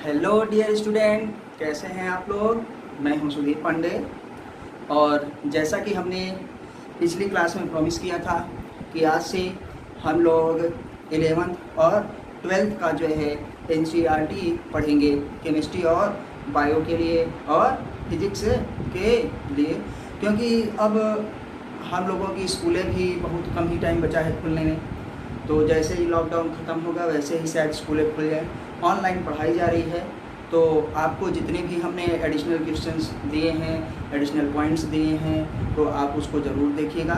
Hello dear student, कैसे हैं आप लोग। मैं हूं सुदीप पांडे। और जैसा कि हमने पिछली क्लास में प्रॉमिस किया था कि आज से हम लोग 11th और 12th का जो है एनसीईआरटी पढ़ेंगे, केमिस्ट्री और बायो के लिए और फिजिक्स के लिए, क्योंकि अब हम लोगों की स्कूलें भी बहुत कम ही टाइम बचा है खुलने में। तो जैसे ही लॉकडाउन ख़त्म होगा वैसे ही शायद स्कूलें खुल जाए, ऑनलाइन पढ़ाई जा रही है। तो आपको जितने भी हमने एडिशनल क्वेश्चंस दिए हैं, एडिशनल पॉइंट्स दिए हैं, तो आप उसको ज़रूर देखिएगा,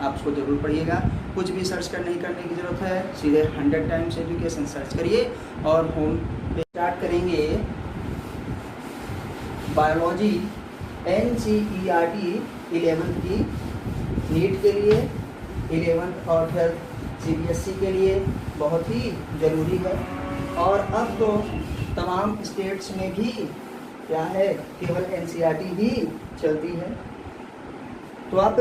आप उसको ज़रूर पढ़िएगा। कुछ भी सर्च नहीं करने की ज़रूरत है, सीधे 100 टाइम्स एजुकेशन सर्च करिए और होम पे स्टार्ट करेंगे बायोलॉजी एनसीईआरटी 11th की नीट के लिए, 11th और 12th सीबीएसई के लिए बहुत ही ज़रूरी है। और अब तो तमाम स्टेट्स में भी क्या है, केवल एनसीईआरटी ही चलती है। तो आप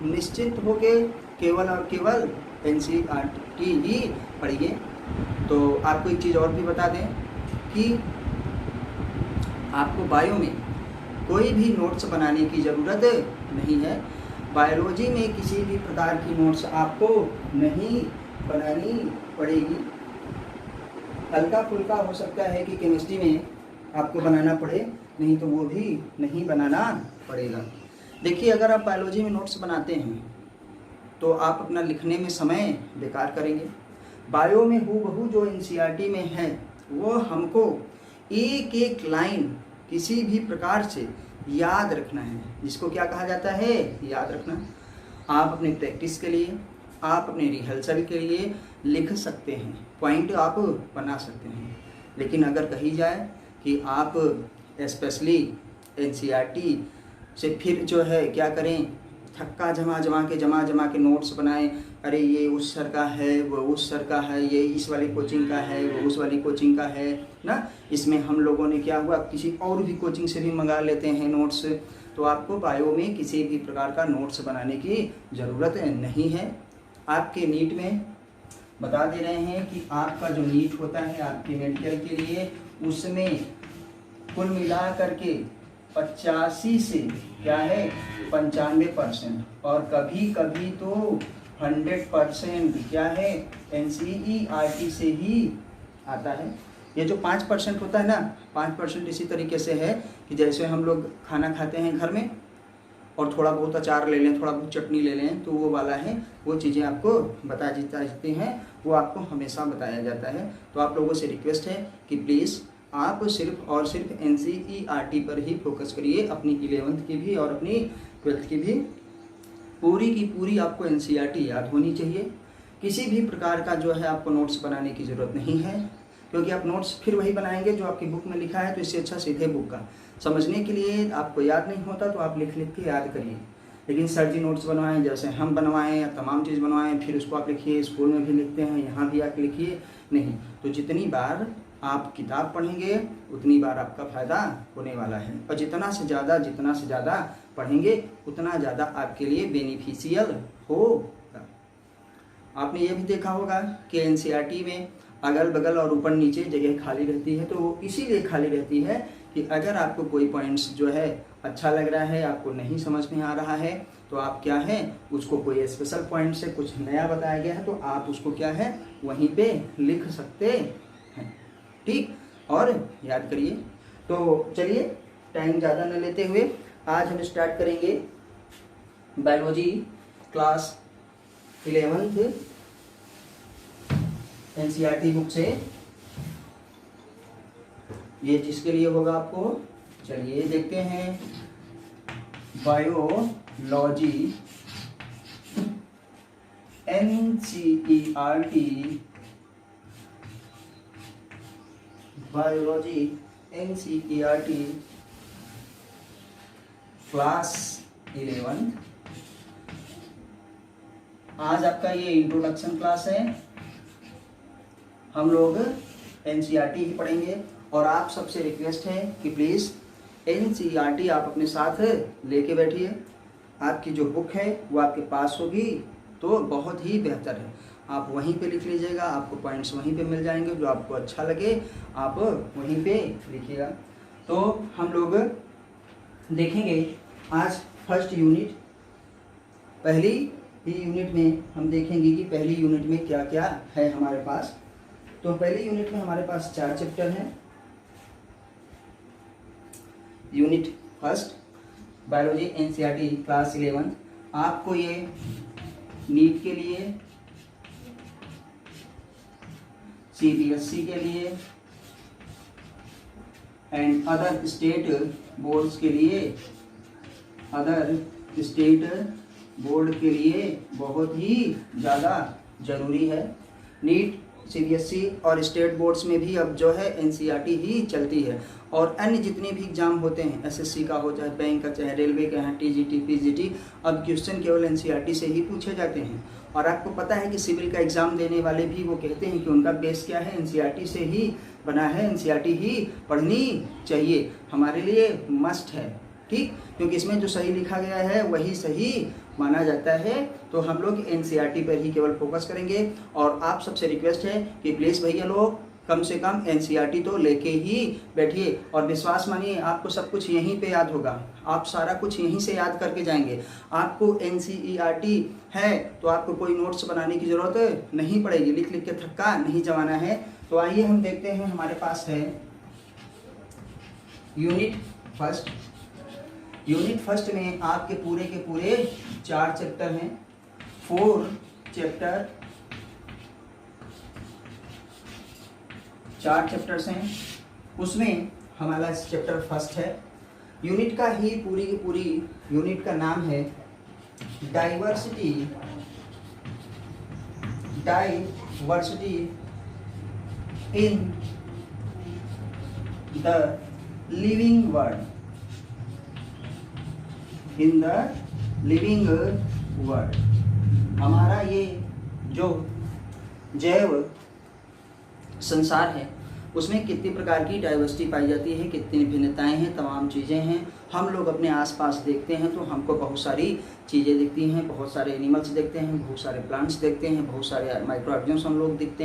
निश्चिंत होके केवल और केवल एनसीईआरटी ही पढ़िए। तो आपको एक चीज़ और भी बता दें कि आपको बायो में कोई भी नोट्स बनाने की ज़रूरत नहीं है। बायोलॉजी में किसी भी प्रकार की नोट्स आपको नहीं बनानी पड़ेगी। हल्का फुल्का हो सकता है कि केमिस्ट्री में आपको बनाना पड़े, नहीं तो वो भी नहीं बनाना पड़ेगा। देखिए, अगर आप बायोलॉजी में नोट्स बनाते हैं तो आप अपना लिखने में समय बेकार करेंगे। बायो में हूबहू जो एनसीईआरटी में है वो हमको एक एक लाइन किसी भी प्रकार से याद रखना है, जिसको क्या कहा जाता है, याद रखना। आप अपने प्रैक्टिस के लिए, आप अपने रिहर्सल के लिए लिख सकते हैं, पॉइंट आप बना सकते हैं। लेकिन अगर कही जाए कि आप स्पेशली एनसीईआरटी से फिर जो है क्या करें, थक्का जमा के नोट्स बनाएं। अरे ये उस सर का है, वो उस सर का है, ये इस वाली कोचिंग का है, वो उस वाली कोचिंग का है ना। इसमें हम लोगों ने क्या हुआ, किसी और भी कोचिंग से भी मंगा लेते हैं नोट्स। तो आपको बायो में किसी भी प्रकार का नोट्स बनाने की ज़रूरत नहीं है। आपके नीट में बता दे रहे हैं कि आपका जो नीट होता है आपके मेडिकल के लिए, उसमें कुल मिला करके 85 से क्या है 95% और कभी कभी तो 100% क्या है एनसीईआरटी से ही आता है। ये जो 5% होता है ना, 5% इसी तरीके से है कि जैसे हम लोग खाना खाते हैं घर में और थोड़ा बहुत अचार ले लें, थोड़ा बहुत चटनी ले लें, तो वो वाला है, वो चीज़ें आपको बता जाती हैं, वो आपको हमेशा बताया जाता है। तो आप लोगों से रिक्वेस्ट है कि प्लीज़ आप सिर्फ और सिर्फ एनसीईआरटी पर ही फोकस करिए। अपनी 11th की भी और अपनी 12th की भी पूरी की पूरी आपको एनसीईआरटी याद होनी चाहिए। किसी भी प्रकार का जो है आपको नोट्स बनाने की ज़रूरत नहीं है, क्योंकि आप नोट्स फिर वही बनाएंगे जो आपकी बुक में लिखा है। तो इससे अच्छा सीधे बुक का समझने के लिए, आपको याद नहीं होता तो आप लिख के याद करिए। लेकिन सर जी नोट्स बनवाएं, जैसे हम बनवाएं या तमाम चीज़ बनवाएं, फिर उसको आप लिखिए, स्कूल में भी लिखते हैं, यहाँ भी आके लिखिए, नहीं। तो जितनी बार आप किताब पढ़ेंगे उतनी बार आपका फ़ायदा होने वाला है। और जितना से ज़्यादा पढ़ेंगे उतना ज़्यादा आपके लिए बेनिफिशियल होगा। आपने ये भी देखा होगा कि एनसीईआरटी में अगल बगल और ऊपर नीचे जगह खाली रहती है। तो वो इसीलिए खाली रहती है कि अगर आपको कोई पॉइंट्स जो है अच्छा लग रहा है, आपको नहीं समझ में आ रहा है, तो आप क्या है उसको कोई स्पेशल पॉइंट से कुछ नया बताया गया है तो आप उसको क्या है वहीं पे लिख सकते हैं। ठीक, और याद करिए। तो चलिए टाइम ज़्यादा न लेते हुए आज हम स्टार्ट करेंगे biology class 11th NCERT book से। ये जिसके लिए होगा आपको, चलिए देखते हैं। Biology NCERT, biology NCERT class 11। आज आपका ये इंट्रोडक्शन क्लास है। हम लोग एनसीईआरटी ही पढ़ेंगे और आप सबसे रिक्वेस्ट है कि प्लीज़ एनसीईआरटी आप अपने साथ लेके बैठिए। आपकी जो बुक है वो आपके पास होगी तो बहुत ही बेहतर है। आप वहीं पे लिख लीजिएगा, आपको पॉइंट्स वहीं पे मिल जाएंगे, जो आपको अच्छा लगे आप वहीं पे लिखिएगा। तो हम लोग देखेंगे आज फर्स्ट यूनिट, पहली ही यूनिट में हम देखेंगे कि पहली यूनिट में क्या क्या है हमारे पास। तो पहली यूनिट में हमारे पास 4 चैप्टर हैं। Unit first biology NCERT class 11। आपको ये नीट के लिए, सीबीएसई के लिए एंड अदर स्टेट बोर्ड्स के लिए, अदर स्टेट बोर्ड के लिए बहुत ही ज़्यादा ज़रूरी है। नीट, सीबीएसई और स्टेट बोर्ड्स में भी अब जो है एनसीईआरटी ही चलती है। और अन्य जितने भी एग्जाम होते हैं, एसएससी का हो, चाहे बैंक का, चाहे रेलवे का है, टीजीटी, पीजीटी, अब क्वेश्चन केवल एनसीईआरटी से ही पूछे जाते हैं। और आपको पता है कि सिविल का एग्ज़ाम देने वाले भी वो कहते हैं कि उनका बेस क्या है, एनसीईआरटी से ही बना है, एनसीईआरटी ही पढ़नी चाहिए, हमारे लिए मस्ट है, ठीक। क्योंकि इसमें जो सही लिखा गया है वही सही माना जाता है। तो हम लोग एनसीईआरटी पर ही केवल फोकस करेंगे। और आप सबसे रिक्वेस्ट है कि प्लीज़ भैया लोग कम से कम एनसीईआरटी तो लेके ही बैठिए। और विश्वास मानिए आपको सब कुछ यहीं पे याद होगा, आप सारा कुछ यहीं से याद करके जाएंगे। आपको एनसीईआरटी है तो आपको कोई नोट्स बनाने की ज़रूरत नहीं पड़ेगी, लिख लिख के थक्का नहीं जमाना है। तो आइए हम देखते हैं, हमारे पास है यूनिट फर्स्ट। यूनिट फर्स्ट में आपके पूरे के पूरे 4 चैप्टर हैं, 4 चैप्टर, 4 चैप्टर्स हैं। उसमें हमारा चैप्टर फर्स्ट है। यूनिट का ही पूरी की पूरी यूनिट का नाम है diversity, diversity in the living world, in the living world. हमारा ये जो जैव संसार है उसमें कितनी प्रकार की डाइवर्सिटी पाई जाती है, कितनी भिन्नताएं हैं, तमाम चीज़ें हैं। हम लोग अपने आसपास देखते हैं तो हमको बहुत सारी चीज़ें दिखती हैं, बहुत सारे एनिमल्स देखते हैं, बहुत सारे प्लांट्स देखते हैं, बहुत सारे माइक्रो ऑर्गेनिज्म हम लोग देखते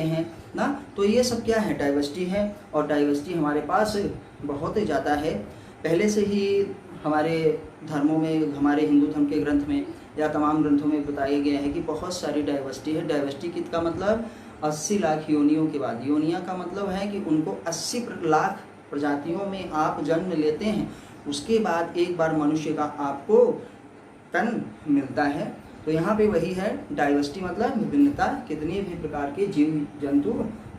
हैं ना। तो ये सब क्या है, डाइवर्सिटी है। और डाइवर्सिटी हमारे पास बहुत ज़्यादा है। पहले से ही हमारे धर्मों में, हमारे हिंदू धर्म के ग्रंथ में या तमाम ग्रंथों में बताया गया है कि बहुत सारी डाइवर्सिटी है। डाइवर्सिटी किसका मतलब 80 लाख योनियों के बाद, योनिया का मतलब है कि उनको 80 लाख प्रजातियों में आप जन्म लेते हैं, उसके बाद एक बार मनुष्य का आपको तन मिलता है। तो यहाँ पे वही है डाइवर्सिटी, मतलब विभिन्नता, कितने भी प्रकार के जीव जंतु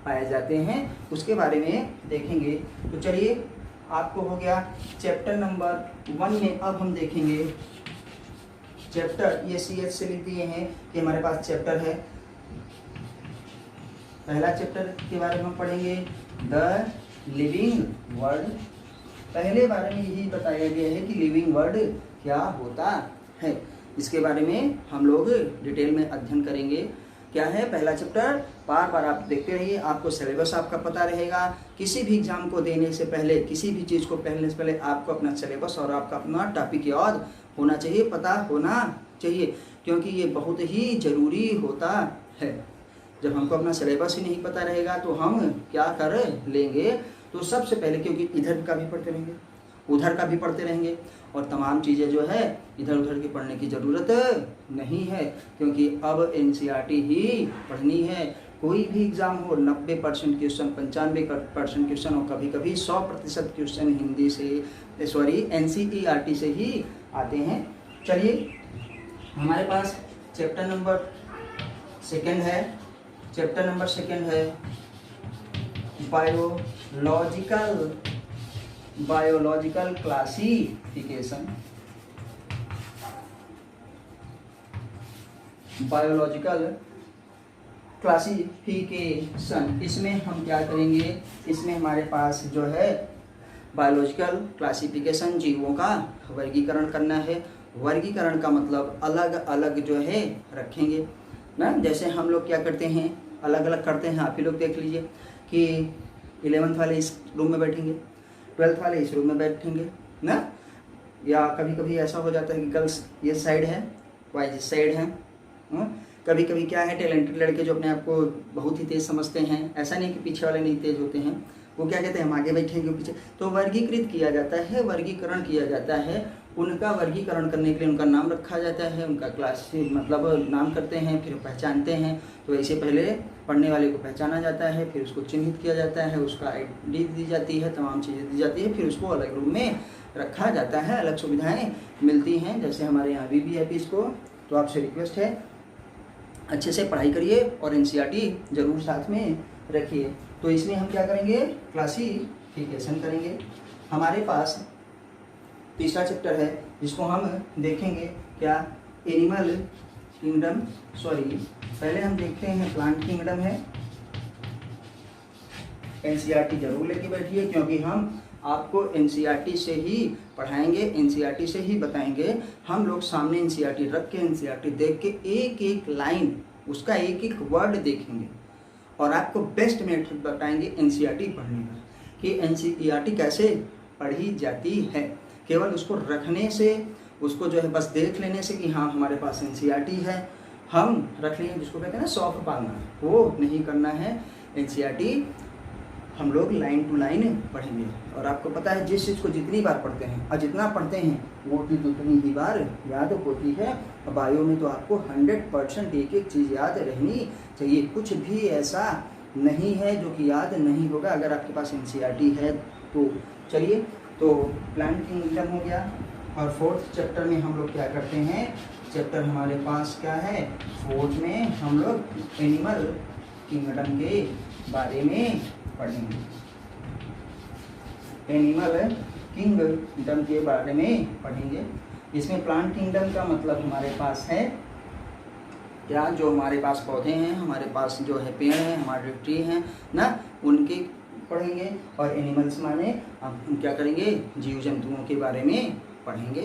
पाए जाते हैं उसके बारे में देखेंगे। तो चलिए, आपको हो गया चैप्टर नंबर 1 में। अब हम देखेंगे चैप्टर, ये CH से लिख दिए हैं कि हमारे पास चैप्टर है। पहला चैप्टर के बारे में हम पढ़ेंगे द लिविंग वर्ल्ड। पहले बारे में यही बताया गया है कि लिविंग वर्ल्ड क्या होता है, इसके बारे में हम लोग डिटेल में अध्ययन करेंगे। क्या है पहला चैप्टर, बार बार आप देखते रहिए, आपको सिलेबस आपका पता रहेगा। किसी भी एग्जाम को देने से पहले, किसी भी चीज़ को पढ़ने से पहले आपको अपना सिलेबस और आपका अपना टॉपिक याद होना चाहिए, पता होना चाहिए, क्योंकि ये बहुत ही ज़रूरी होता है। जब हमको अपना सिलेबस ही नहीं पता रहेगा तो हम क्या कर लेंगे। तो सबसे पहले, क्योंकि इधर का भी पढ़ते रहेंगे, उधर का भी पढ़ते रहेंगे, और तमाम चीज़ें जो है इधर उधर की पढ़ने की ज़रूरत नहीं है, क्योंकि अब एनसीईआरटी ही पढ़नी है। कोई भी एग्ज़ाम हो, 90% क्वेश्चन, 95% क्वेश्चन और कभी कभी 100% क्वेश्चन हिंदी से, एनसीईआरटी से ही आते हैं। चलिए, हमारे पास चैप्टर नंबर 2 है। चैप्टर नंबर 2 है बायोलॉजिकल क्लासिफिकेशन। बायोलॉजिकल क्लासिफिकेशन, इसमें हम क्या करेंगे, इसमें हमारे पास जो है बायोलॉजिकल क्लासिफिकेशन, जीवों का वर्गीकरण करना है। वर्गीकरण का मतलब अलग अलग जो है रखेंगे ना। जैसे हम लोग क्या करते हैं, अलग अलग करते हैं, आप ही लोग देख लीजिए कि 11th वाले इस रूम में बैठेंगे, 12th वाले इस रूम में बैठेंगे ना। या कभी कभी ऐसा हो जाता है कि गर्ल्स ये साइड है, बॉयज इस साइड है, कभी कभी क्या है, टैलेंटेड लड़के जो अपने आप को बहुत ही तेज़ समझते हैं, ऐसा नहीं कि पीछे वाले नहीं तेज़ होते हैं, वो क्या कहते हैं हम आगे बैठेंगे पीछे, तो वर्गीकृत किया जाता है, वर्गीकरण किया जाता है, उनका वर्गीकरण करने के लिए उनका नाम रखा जाता है, उनका क्लास मतलब नाम करते हैं, फिर पहचानते हैं। तो ऐसे पहले पढ़ने वाले को पहचाना जाता है, फिर उसको चिन्हित किया जाता है, उसका आईडी दी जाती है, तमाम चीज़ें दी जाती है, फिर उसको अलग रूम में रखा जाता है, अलग सुविधाएँ मिलती हैं, जैसे हमारे यहाँ VVIPs को। तो आपसे रिक्वेस्ट है अच्छे से पढ़ाई करिए और NCERT जरूर साथ में रखिए। तो इसमें हम क्या करेंगे, क्लासिफिकेशन करेंगे। हमारे पास तीसरा चैप्टर है जिसको हम देखेंगे क्या, एनिमल किंगडम, पहले हम देखते हैं प्लांट किंगडम है। NCERT जरूर लेके बैठिए क्योंकि हम आपको NCERT से ही पढ़ाएंगे, NCERT से ही बताएंगे। हम लोग सामने NCERT रख के, NCERT देख के एक एक लाइन उसका एक एक वर्ड देखेंगे और आपको बेस्ट मेथड बताएंगे NCERT पढ़ने का कि NCERT कैसे पढ़ी जाती है। केवल उसको रखने से, उसको जो है बस देख लेने से कि हाँ हमारे पास NCERT है, हम रख लेंगे, जिसको कहते हैं ना शौक पालना, वो नहीं करना है। NCERT हम लोग लाइन टू लाइन पढ़ेंगे। और आपको पता है जिस चीज़ को जितनी बार पढ़ते हैं और जितना पढ़ते हैं वो चीज़ उतनी ही बार याद होती है। बायो में तो आपको 100% एक एक चीज़ याद रहनी चाहिए, कुछ भी ऐसा नहीं है जो कि याद नहीं होगा अगर आपके पास NCERT है तो। चलिए, तो प्लांट किंगडम हो गया। और फोर्थ चैप्टर में हम लोग क्या करते हैं, चैप्टर हमारे पास क्या है, फोर्थ में हम लोग एनिमल किंगडम के बारे में पढ़ेंगे। एनिमल किंगडम के बारे में पढ़ेंगे। इसमें प्लांट किंगडम का मतलब हमारे पास है क्या, जो हमारे पास पौधे हैं, हमारे पारे जो है पेड़ हैं, हमारे ट्री हैं ना, उनके पढ़ेंगे। और एनिमल्स माने हम क्या करेंगे, जीव जंतुओं के बारे में पढ़ेंगे।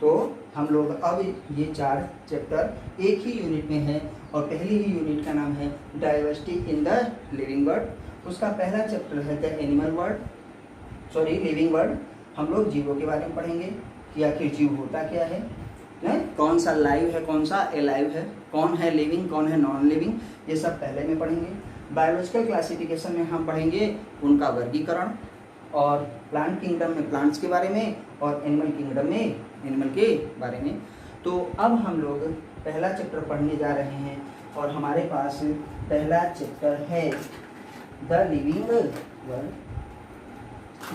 तो हम लोग अब ये 4 चैप्टर एक ही यूनिट में है और पहली ही यूनिट का नाम है diversity in the living world. उसका पहला चैप्टर है the animal world, living world. हम लोग जीवों के बारे में पढ़ेंगे कि आखिर जीव होता क्या है, कौन सा लाइव है, कौन सा एलाइव है, कौन है लिविंग, कौन है नॉन लिविंग, ये सब पहले में पढ़ेंगे। बायोलॉजिकल क्लासिफिकेशन में हम पढ़ेंगे उनका वर्गीकरण, और प्लांट किंगडम में प्लांट्स के बारे में, और एनिमल किंगडम में एनिमल के बारे में। तो अब हम लोग पहला चैप्टर पढ़ने जा रहे हैं और हमारे पास पहला चैप्टर है द लिविंग वर्ल्ड।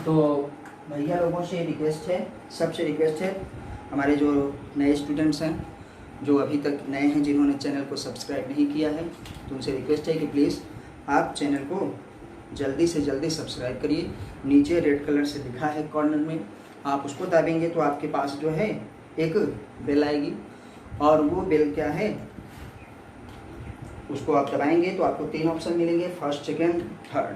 तो भैया लोगों से रिक्वेस्ट है, सबसे रिक्वेस्ट है, हमारे जो नए स्टूडेंट्स हैं, जो अभी तक नए हैं, जिन्होंने चैनल को सब्सक्राइब नहीं किया है, तो उनसे रिक्वेस्ट है कि प्लीज़ आप चैनल को जल्दी से जल्दी सब्सक्राइब करिए। नीचे रेड कलर से लिखा है कॉर्नर में, आप उसको दबाएंगे तो आपके पास जो है एक बेल आएगी, और वो बेल क्या है, उसको आप दबाएंगे तो आपको 3 ऑप्शन मिलेंगे, फर्स्ट, सेकंड, थर्ड।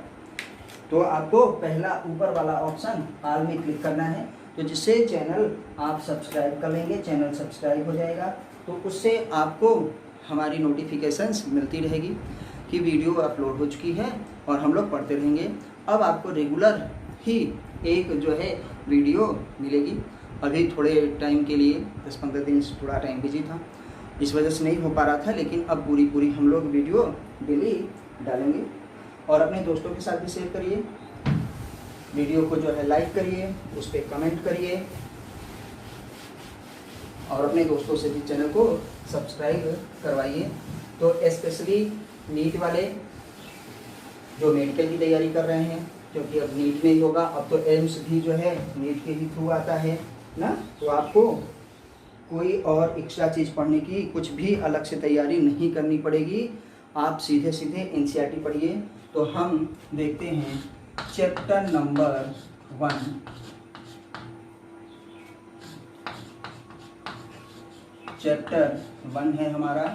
तो आपको पहला ऊपर वाला ऑप्शन ऑल में क्लिक करना है, तो जिससे चैनल आप सब्सक्राइब कर लेंगे, चैनल सब्सक्राइब हो जाएगा, तो उससे आपको हमारी नोटिफिकेशंस मिलती रहेगी कि वीडियो अपलोड हो चुकी है और हम लोग पढ़ते रहेंगे। अब आपको रेगुलर ही एक जो है वीडियो मिलेगी। अभी थोड़े टाइम के लिए 10-15 दिन से थोड़ा टाइम बिजी था, इस वजह से नहीं हो पा रहा था, लेकिन अब पूरी हम लोग वीडियो डेली डालेंगे। और अपने दोस्तों के साथ भी शेयर करिए, वीडियो को जो है लाइक करिए, उस पर कमेंट करिए, और अपने दोस्तों से भी चैनल को सब्सक्राइब करवाइए। तो स्पेशली नीट वाले जो मेडिकल की तैयारी कर रहे हैं, क्योंकि अब नीट में ही होगा, अब तो एम्स भी जो है नीट के ही थ्रू आता है ना, तो आपको कोई और एक्स्ट्रा चीज़ पढ़ने की कुछ भी अलग से तैयारी नहीं करनी पड़ेगी, आप सीधे NCERT पढ़िए। तो हम देखते हैं चैप्टर नंबर 1। चैप्टर 1 है हमारा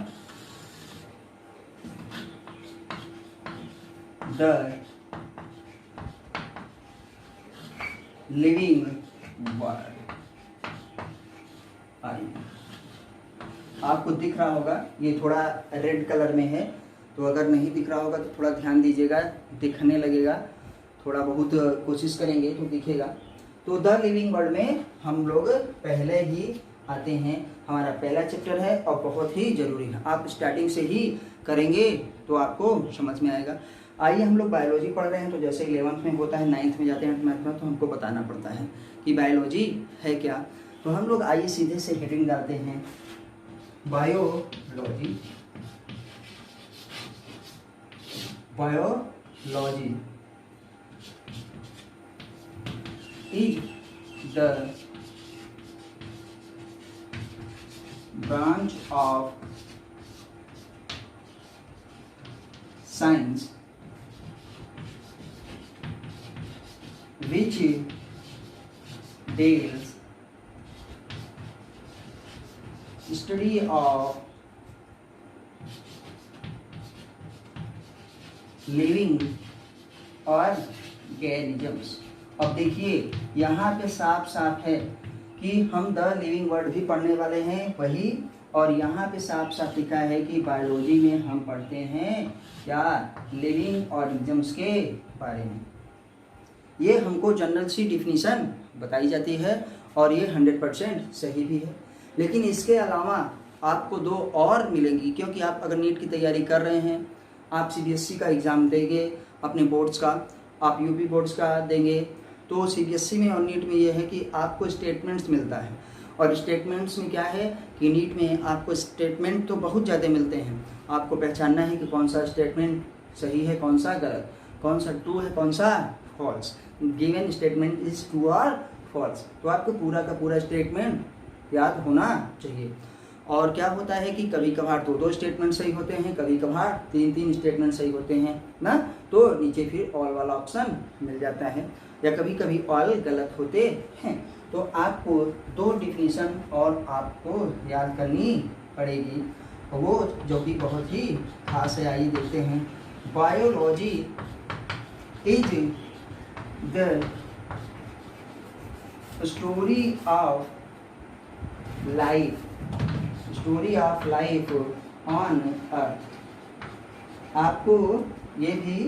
द लिविंग वर्ल्ड। आपको दिख रहा होगा, ये थोड़ा रेड कलर में है, तो अगर नहीं दिख रहा होगा तो थोड़ा ध्यान दीजिएगा, दिखने लगेगा, थोड़ा बहुत कोशिश करेंगे तो दिखेगा। तो द लिविंग वर्ल्ड में हम लोग पहले ही आते हैं। हमारा पहला चैप्टर है और बहुत ही ज़रूरी है, आप स्टार्टिंग से ही करेंगे तो आपको समझ में आएगा। आइए हम लोग बायोलॉजी पढ़ रहे हैं, तो जैसे 11th में होता है, 9th में जाते हैं, 10th में, तो हमको बताना पड़ता है कि बायोलॉजी है क्या। तो हम लोग आइए सीधे से हेडिंग डालते हैं, biology. Biology is the branch of science which deals study of living organisms। अब देखिए यहाँ पे साफ साफ है कि हम द लिविंग वर्ड भी पढ़ने वाले हैं वही, और यहाँ पे साफ साफ लिखा है कि बायोलॉजी में हम पढ़ते हैं क्या, लिविंग ऑर्गेनिजम्स के बारे में। ये हमको जनरल सी डिफिनीशन बताई जाती है और ये 100% सही भी है। लेकिन इसके अलावा आपको 2 और मिलेंगी, क्योंकि आप अगर नीट की तैयारी कर रहे हैं, आप CBSE का एग्ज़ाम देंगे, अपने बोर्ड्स का, आप यूपी बोर्ड्स का देंगे, तो CBSE में और नीट में ये है कि आपको स्टेटमेंट्स मिलता है। और स्टेटमेंट्स में क्या है कि नीट में आपको स्टेटमेंट तो बहुत ज़्यादा मिलते हैं, आपको पहचानना है कि कौन सा स्टेटमेंट सही है, कौन सा गलत, कौन सा ट्रू है, कौन सा false, given statement is true और फॉल्स। तो आपको पूरा का पूरा स्टेटमेंट याद होना चाहिए। और क्या होता है कि कभी कभार 2-2 स्टेटमेंट सही होते हैं, कभी कभार 3-3 स्टेटमेंट सही होते हैं ना, तो नीचे फिर ऑल वाला ऑप्शन मिल जाता है, या कभी कभी ऑल गलत होते हैं। तो आपको 2 डिफिनीशन और आपको याद करनी पड़ेगी, वो जो कि बहुत ही खास है। आइए देखते हैं, biology is the story of life, story of life on earth. आपको ये भी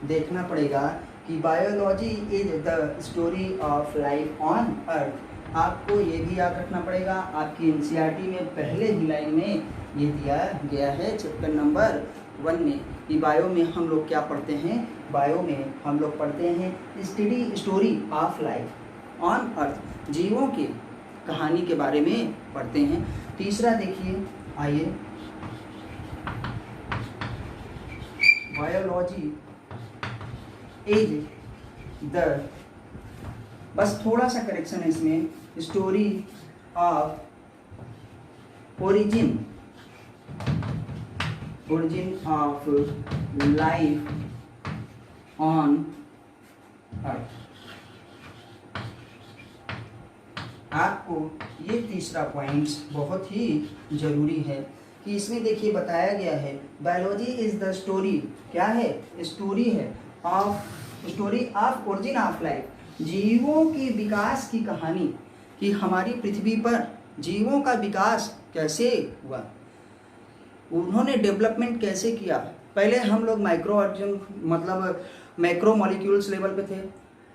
देखना पड़ेगा कि biology is the story of life on earth. आपको ये भी याद रखना पड़ेगा, आपकी NCERT में पहले ही लाइन में ये दिया गया है चैप्टर नंबर 1 में कि बायो में हम लोग क्या पढ़ते हैं, बायो में हम लोग पढ़ते हैं story of life on earth, जीवों की कहानी के बारे में पढ़ते हैं। तीसरा देखिए, आइए, बायोलॉजी इज द, बस थोड़ा सा करेक्शन है इसमें, story of origin of life on earth. आपको ये तीसरा पॉइंट्स बहुत ही ज़रूरी है कि इसमें देखिए बताया गया है, बायोलॉजी इज द स्टोरी, क्या है, स्टोरी है of, story of origin of life, जीवों की विकास की कहानी, कि हमारी पृथ्वी पर जीवों का विकास कैसे हुआ, उन्होंने डेवलपमेंट कैसे किया। पहले हम लोग माइक्रो ऑर्गेनिज्म मतलब मैक्रो मॉलिक्यूल्स लेवल पे थे,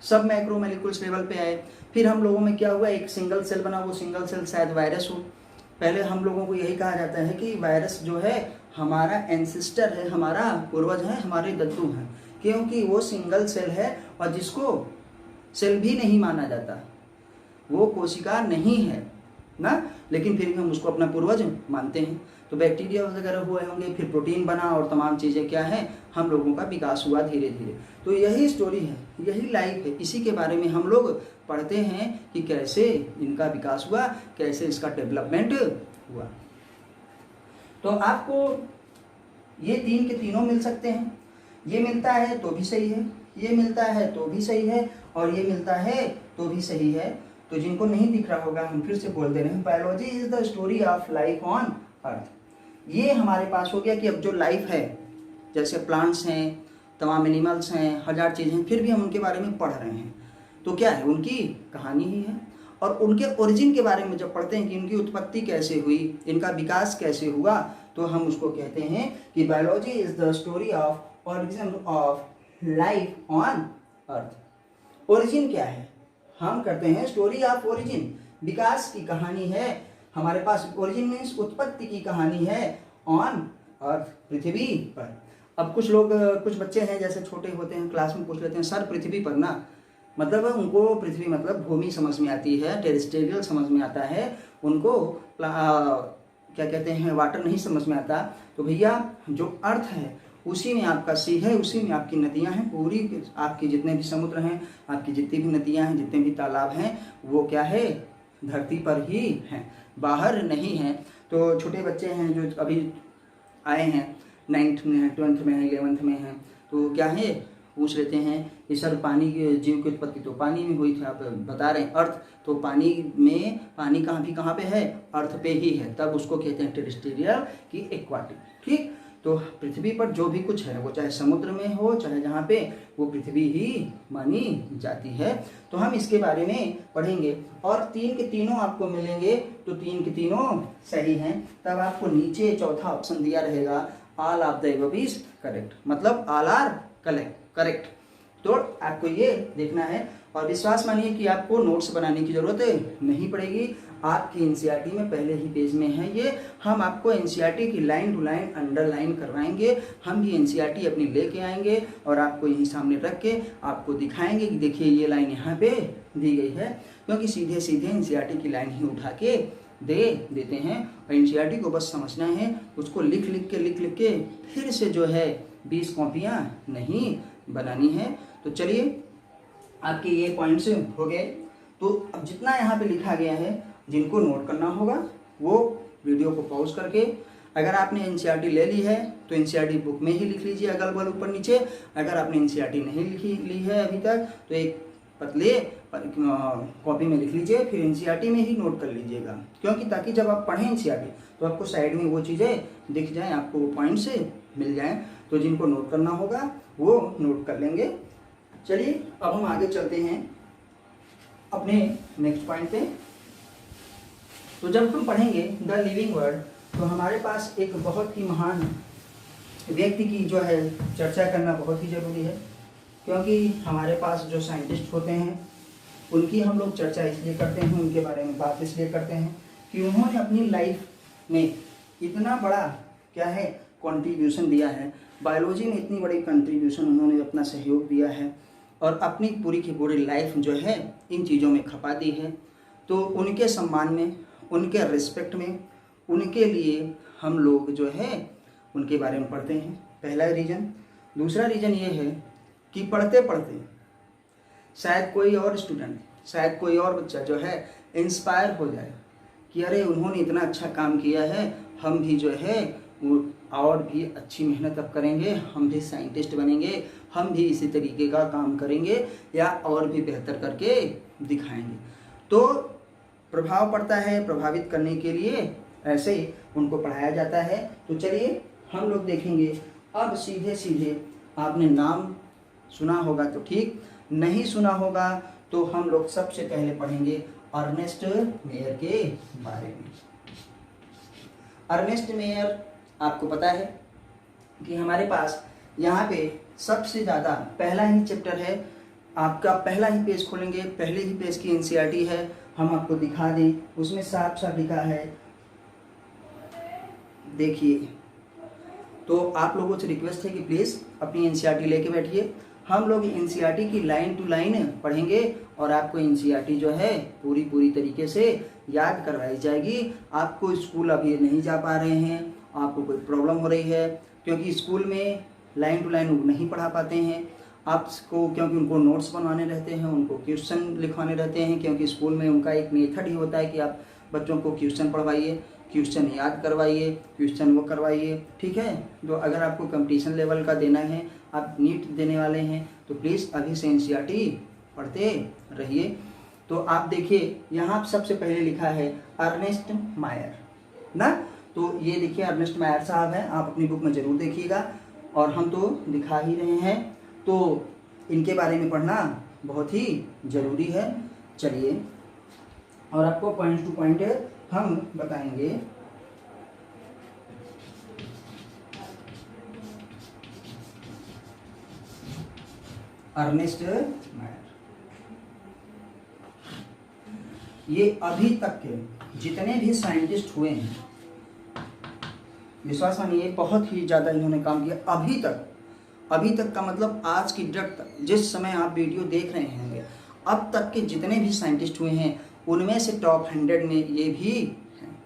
सब मैक्रो मॉलिक्यूल्स लेवल पे आए, फिर हम लोगों में क्या हुआ, एक सिंगल सेल बना, वो सिंगल सेल शायद वायरस हो। पहले हम लोगों को यही कहा जाता है कि वायरस जो है हमारा एंसेस्टर है, हमारा पूर्वज है, हमारे दद्दू हैं, क्योंकि वो सिंगल सेल है और जिसको सेल भी नहीं माना जाता, वो कोशिका नहीं है ना, लेकिन फिर भी हम उसको अपना पूर्वज मानते हैं। तो बैक्टीरिया वगैरह हुए होंगे, फिर प्रोटीन बना और तमाम चीज़ें क्या है, हम लोगों का विकास हुआ धीरे धीरे। तो यही स्टोरी है, यही लाइफ है, इसी के बारे में हम लोग पढ़ते हैं कि कैसे इनका विकास हुआ, कैसे इसका डेवलपमेंट हुआ। तो आपको ये 3 के तीनों मिल सकते हैं, ये मिलता है तो भी सही है, ये मिलता है तो भी सही है, और ये मिलता है तो भी सही है। तो जिनको नहीं दिख रहा होगा हम फिर से बोल दे रहे हैं, biology is the story of life on earth. ये हमारे पास हो गया कि अब जो लाइफ है, जैसे प्लांट्स हैं, तमाम एनिमल्स हैं, 1000 चीज़ें हैं, फिर भी हम उनके बारे में पढ़ रहे हैं, तो क्या है, उनकी कहानी ही है। और उनके ओरिजिन के बारे में जब पढ़ते हैं कि उनकी उत्पत्ति कैसे हुई, इनका विकास कैसे हुआ, तो हम उसको कहते हैं कि biology is the story of origin of life on earth. Origin क्या है, हम करते हैं स्टोरी ऑफ ओरिजिन, विकास की कहानी है हमारे पास ओरिजिन मीन्स उत्पत्ति की कहानी है ऑन अर्थ, पृथ्वी पर। अब कुछ लोग, कुछ बच्चे हैं जैसे छोटे होते हैं, क्लास में पूछ लेते हैं सर पृथ्वी पर ना, मतलब उनको पृथ्वी मतलब भूमि समझ में आती है, टेरेस्ट्रियल समझ में आता है, उनको क्या कहते हैं वाटर नहीं समझ में आता। तो भैया जो अर्थ है उसी में आपका सी है, उसी में आपकी नदियां हैं, पूरी आपके जितने भी समुद्र हैं, आपकी जितनी भी नदियां हैं, जितने भी तालाब हैं, वो क्या है धरती पर ही हैं, बाहर नहीं हैं। तो छोटे बच्चे हैं जो अभी आए हैं 9th में हैं, 12th में हैं, 11th में हैं, तो क्या है पूछ लेते हैं कि सर पानी की जीव की उत्पत्ति तो पानी में हुई थी, आप बता रहे हैं अर्थ, तो पानी में पानी कहाँ पे है, अर्थ पे ही है, तब उसको कहते हैं टेरेस्ट्रियल की एक्वाटिक। ठीक, तो पृथ्वी पर जो भी कुछ है वो चाहे समुद्र में हो चाहे जहाँ पे, वो पृथ्वी ही मानी जाती है। तो हम इसके बारे में पढ़ेंगे और 3 के तीनों आपको मिलेंगे, तो 3 के तीनों सही हैं। तब आपको नीचे चौथा ऑप्शन दिया रहेगा all of the above is correct, मतलब ऑल आर करेक्ट। तो आपको ये देखना है और विश्वास मानिए कि आपको नोट्स बनाने की जरूरत नहीं पड़ेगी, आपकी एनसीईआरटी में पहले ही पेज में है ये। हम आपको एनसीईआरटी की लाइन टू लाइन अंडरलाइन करवाएंगे, हम भी एनसीईआरटी अपनी लेके आएंगे और आपको यहीं सामने रख के आपको दिखाएंगे कि देखिए ये लाइन यहाँ पे दी गई है, क्योंकि सीधे सीधे एनसीईआरटी की लाइन ही उठा के दे देते हैं और एनसीईआरटी को बस समझना है, उसको लिख लिख के फिर से जो है 20 कॉपियाँ नहीं बनानी है। तो चलिए आपके ये पॉइंट्स हो गए। तो अब जितना यहाँ पे लिखा गया है जिनको नोट करना होगा वो वीडियो को पॉज करके, अगर आपने एनसीईआरटी ले ली है तो एनसीईआरटी बुक में ही लिख लीजिए अगल बगल ऊपर नीचे। अगर आपने एनसीईआरटी नहीं ली है अभी तक तो एक पतले कॉपी में लिख लीजिए, फिर एनसीईआरटी में ही नोट कर लीजिएगा, क्योंकि ताकि जब आप पढ़ें एनसीईआरटी तो आपको साइड में वो चीज़ें दिख जाएं, आपको वो पॉइंट्स मिल जाएं। तो जिनको नोट करना होगा वो नोट कर लेंगे। चलिए अब हम आगे चलते हैं अपने नेक्स्ट पॉइंट पे। तो जब हम पढ़ेंगे द लिविंग वर्ड, तो हमारे पास एक बहुत ही महान व्यक्ति की जो है चर्चा करना बहुत ही ज़रूरी है, क्योंकि हमारे पास जो साइंटिस्ट होते हैं उनकी हम लोग चर्चा इसलिए करते हैं, उनके बारे में बात इसलिए करते हैं कि उन्होंने अपनी लाइफ में इतना बड़ा क्या है कंट्रीब्यूशन दिया है, बायोलॉजी में इतनी बड़ी कंट्रीब्यूशन उन्होंने अपना सहयोग दिया है और अपनी पूरी की पूरी लाइफ जो है इन चीज़ों में खपा दी है। तो उनके सम्मान में, उनके रिस्पेक्ट में, उनके लिए हम लोग जो है उनके बारे में पढ़ते हैं, पहला रीज़न। दूसरा रीज़न ये है कि पढ़ते पढ़ते शायद कोई और स्टूडेंट, शायद कोई और बच्चा जो है इंस्पायर हो जाए कि अरे उन्होंने इतना अच्छा काम किया है, हम भी जो है वो और भी अच्छी मेहनत अब करेंगे, हम भी साइंटिस्ट बनेंगे, हम भी इसी तरीके का काम करेंगे या और भी बेहतर करके दिखाएंगे। तो प्रभाव पड़ता है, प्रभावित करने के लिए ऐसे ही उनको पढ़ाया जाता है। तो चलिए हम लोग देखेंगे। अब सीधे सीधे आपने नाम सुना होगा तो ठीक, नहीं सुना होगा तो हम लोग सबसे पहले पढ़ेंगे अर्नेस्ट मेयर के बारे में। अर्नेस्ट मेयर आपको पता है कि हमारे पास यहाँ पे सबसे ज़्यादा पहला ही चैप्टर है, आपका पहला ही पेज खोलेंगे, पहले ही पेज की एनसीईआरटी है, हम आपको दिखा दें, उसमें साफ साफ लिखा है, देखिए। तो आप लोगों से रिक्वेस्ट है कि प्लीज़ अपनी एनसीईआरटी लेके बैठिए, हम लोग एनसीईआरटी की लाइन टू लाइन पढ़ेंगे और आपको एनसीईआरटी जो है पूरी तरीके से याद करवाई जाएगी। आपको स्कूल अभी नहीं जा पा रहे हैं, आपको कोई प्रॉब्लम हो रही है क्योंकि स्कूल में लाइन टू लाइन नहीं पढ़ा पाते हैं आपको, क्योंकि उनको नोट्स बनवाने रहते हैं, उनको क्वेश्चन लिखवाने रहते हैं, क्योंकि स्कूल में उनका एक मेथड ही होता है कि आप बच्चों को क्वेश्चन पढ़वाइए, क्वेश्चन याद करवाइए, क्वेश्चन वो करवाइए, ठीक है। तो अगर आपको कंपटीशन लेवल का देना है, आप नीट देने वाले हैं, तो प्लीज़ अभी से एनसीईआरटी पढ़ते रहिए। तो आप देखिए यहाँ सबसे पहले लिखा है अर्नेस्ट मायर ना, तो ये देखिए अर्नेस्ट मायर साहब हैं, आप अपनी बुक में ज़रूर देखिएगा और हम तो दिखा ही रहे हैं, तो इनके बारे में पढ़ना बहुत ही ज़रूरी है। चलिए और आपको पॉइंट टू पॉइंट हम बताएंगे। अर्नेस्ट मायर ये अभी तक के जितने भी साइंटिस्ट हुए हैं, विश्वास मानिए बहुत ही ज़्यादा इन्होंने काम किया अभी तक का मतलब आज की डेट तक, जिस समय आप वीडियो देख रहे होंगे, अब तक के जितने भी साइंटिस्ट हुए हैं उनमें से टॉप 100 में ये भी हैं।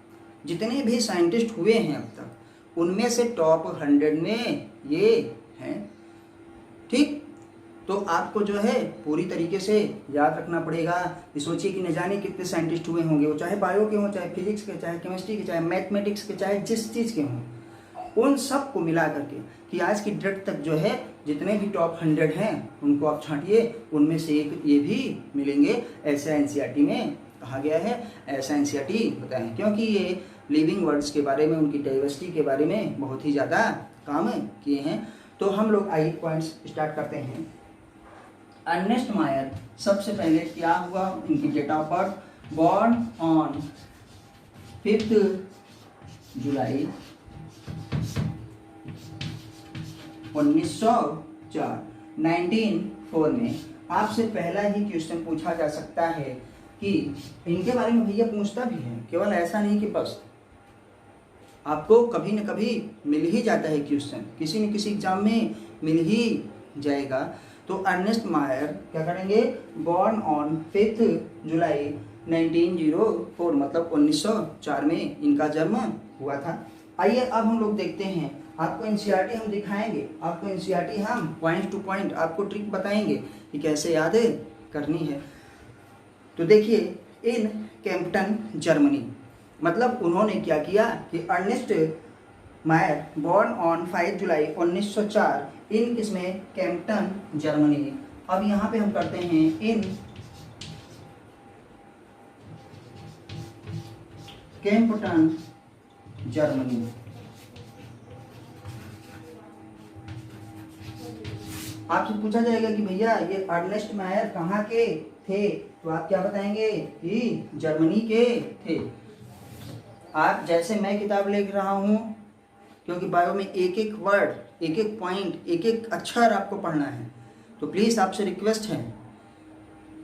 जितने भी साइंटिस्ट हुए हैं अब तक उनमें से टॉप 100 में ये हैं। ठीक, तो आपको जो है पूरी तरीके से याद रखना पड़ेगा। ये सोचिए कि न जाने कितने साइंटिस्ट हुए होंगे, वो चाहे बायो के हों, चाहे फिजिक्स के, चाहे केमिस्ट्री के, चाहे मैथमेटिक्स के, चाहे जिस चीज़ के हों, उन सब को मिला करके कि आज की डेट तक जो है जितने भी टॉप 100 हैं उनको आप छांटिए, उनमें से एक ये भी मिलेंगे। ऐसा एनसीईआरटी में कहा गया है, ऐसा एनसीईआरटी बताएं, क्योंकि ये लिविंग वर्ड्स के बारे में, उनकी डाइवर्सिटी के बारे में बहुत ही ज़्यादा काम किए हैं। तो हम लोग आइए पॉइंट्स स्टार्ट करते हैं। अर्नेस्ट मायर, सबसे पहले क्या हुआ, इनकी date of birth, born on 5 July 1904 में। आपसे पहला ही क्वेश्चन पूछा जा सकता है कि इनके बारे में भैया पूछता भी है, केवल ऐसा नहीं कि बस, आपको कभी न कभी मिल ही जाता है क्वेश्चन, किसी न किसी एग्जाम में मिल ही जाएगा। तो अर्नेस्ट मायर क्या करेंगे, बॉर्न ऑन 5 जुलाई 1904 मतलब 1904 में इनका जन्म हुआ था। आइए अब हम लोग देखते हैं, आपको एनसीईआरटी हम दिखाएंगे, आपको एनसीईआरटी हम पॉइंट टू पॉइंट आपको ट्रिक बताएंगे कि कैसे याद करनी है। तो देखिए, इन कैम्पटन जर्मनी, मतलब उन्होंने क्या किया कि Ernst Mayar born on 5 July 1904 इन किसमें, कैम्पटन जर्मनी। अब यहाँ पे हम करते हैं इन कैम्पटन जर्मनी। आपसे पूछा जाएगा कि भैया ये अर्नेस्ट मायर कहाँ के थे, तो आप क्या बताएंगे कि जर्मनी के थे। आप जैसे मैं किताब लिख रहा हूँ, क्योंकि बायो में एक एक वर्ड, एक एक पॉइंट, एक एक अक्षर आपको पढ़ना है, तो प्लीज़ आपसे रिक्वेस्ट है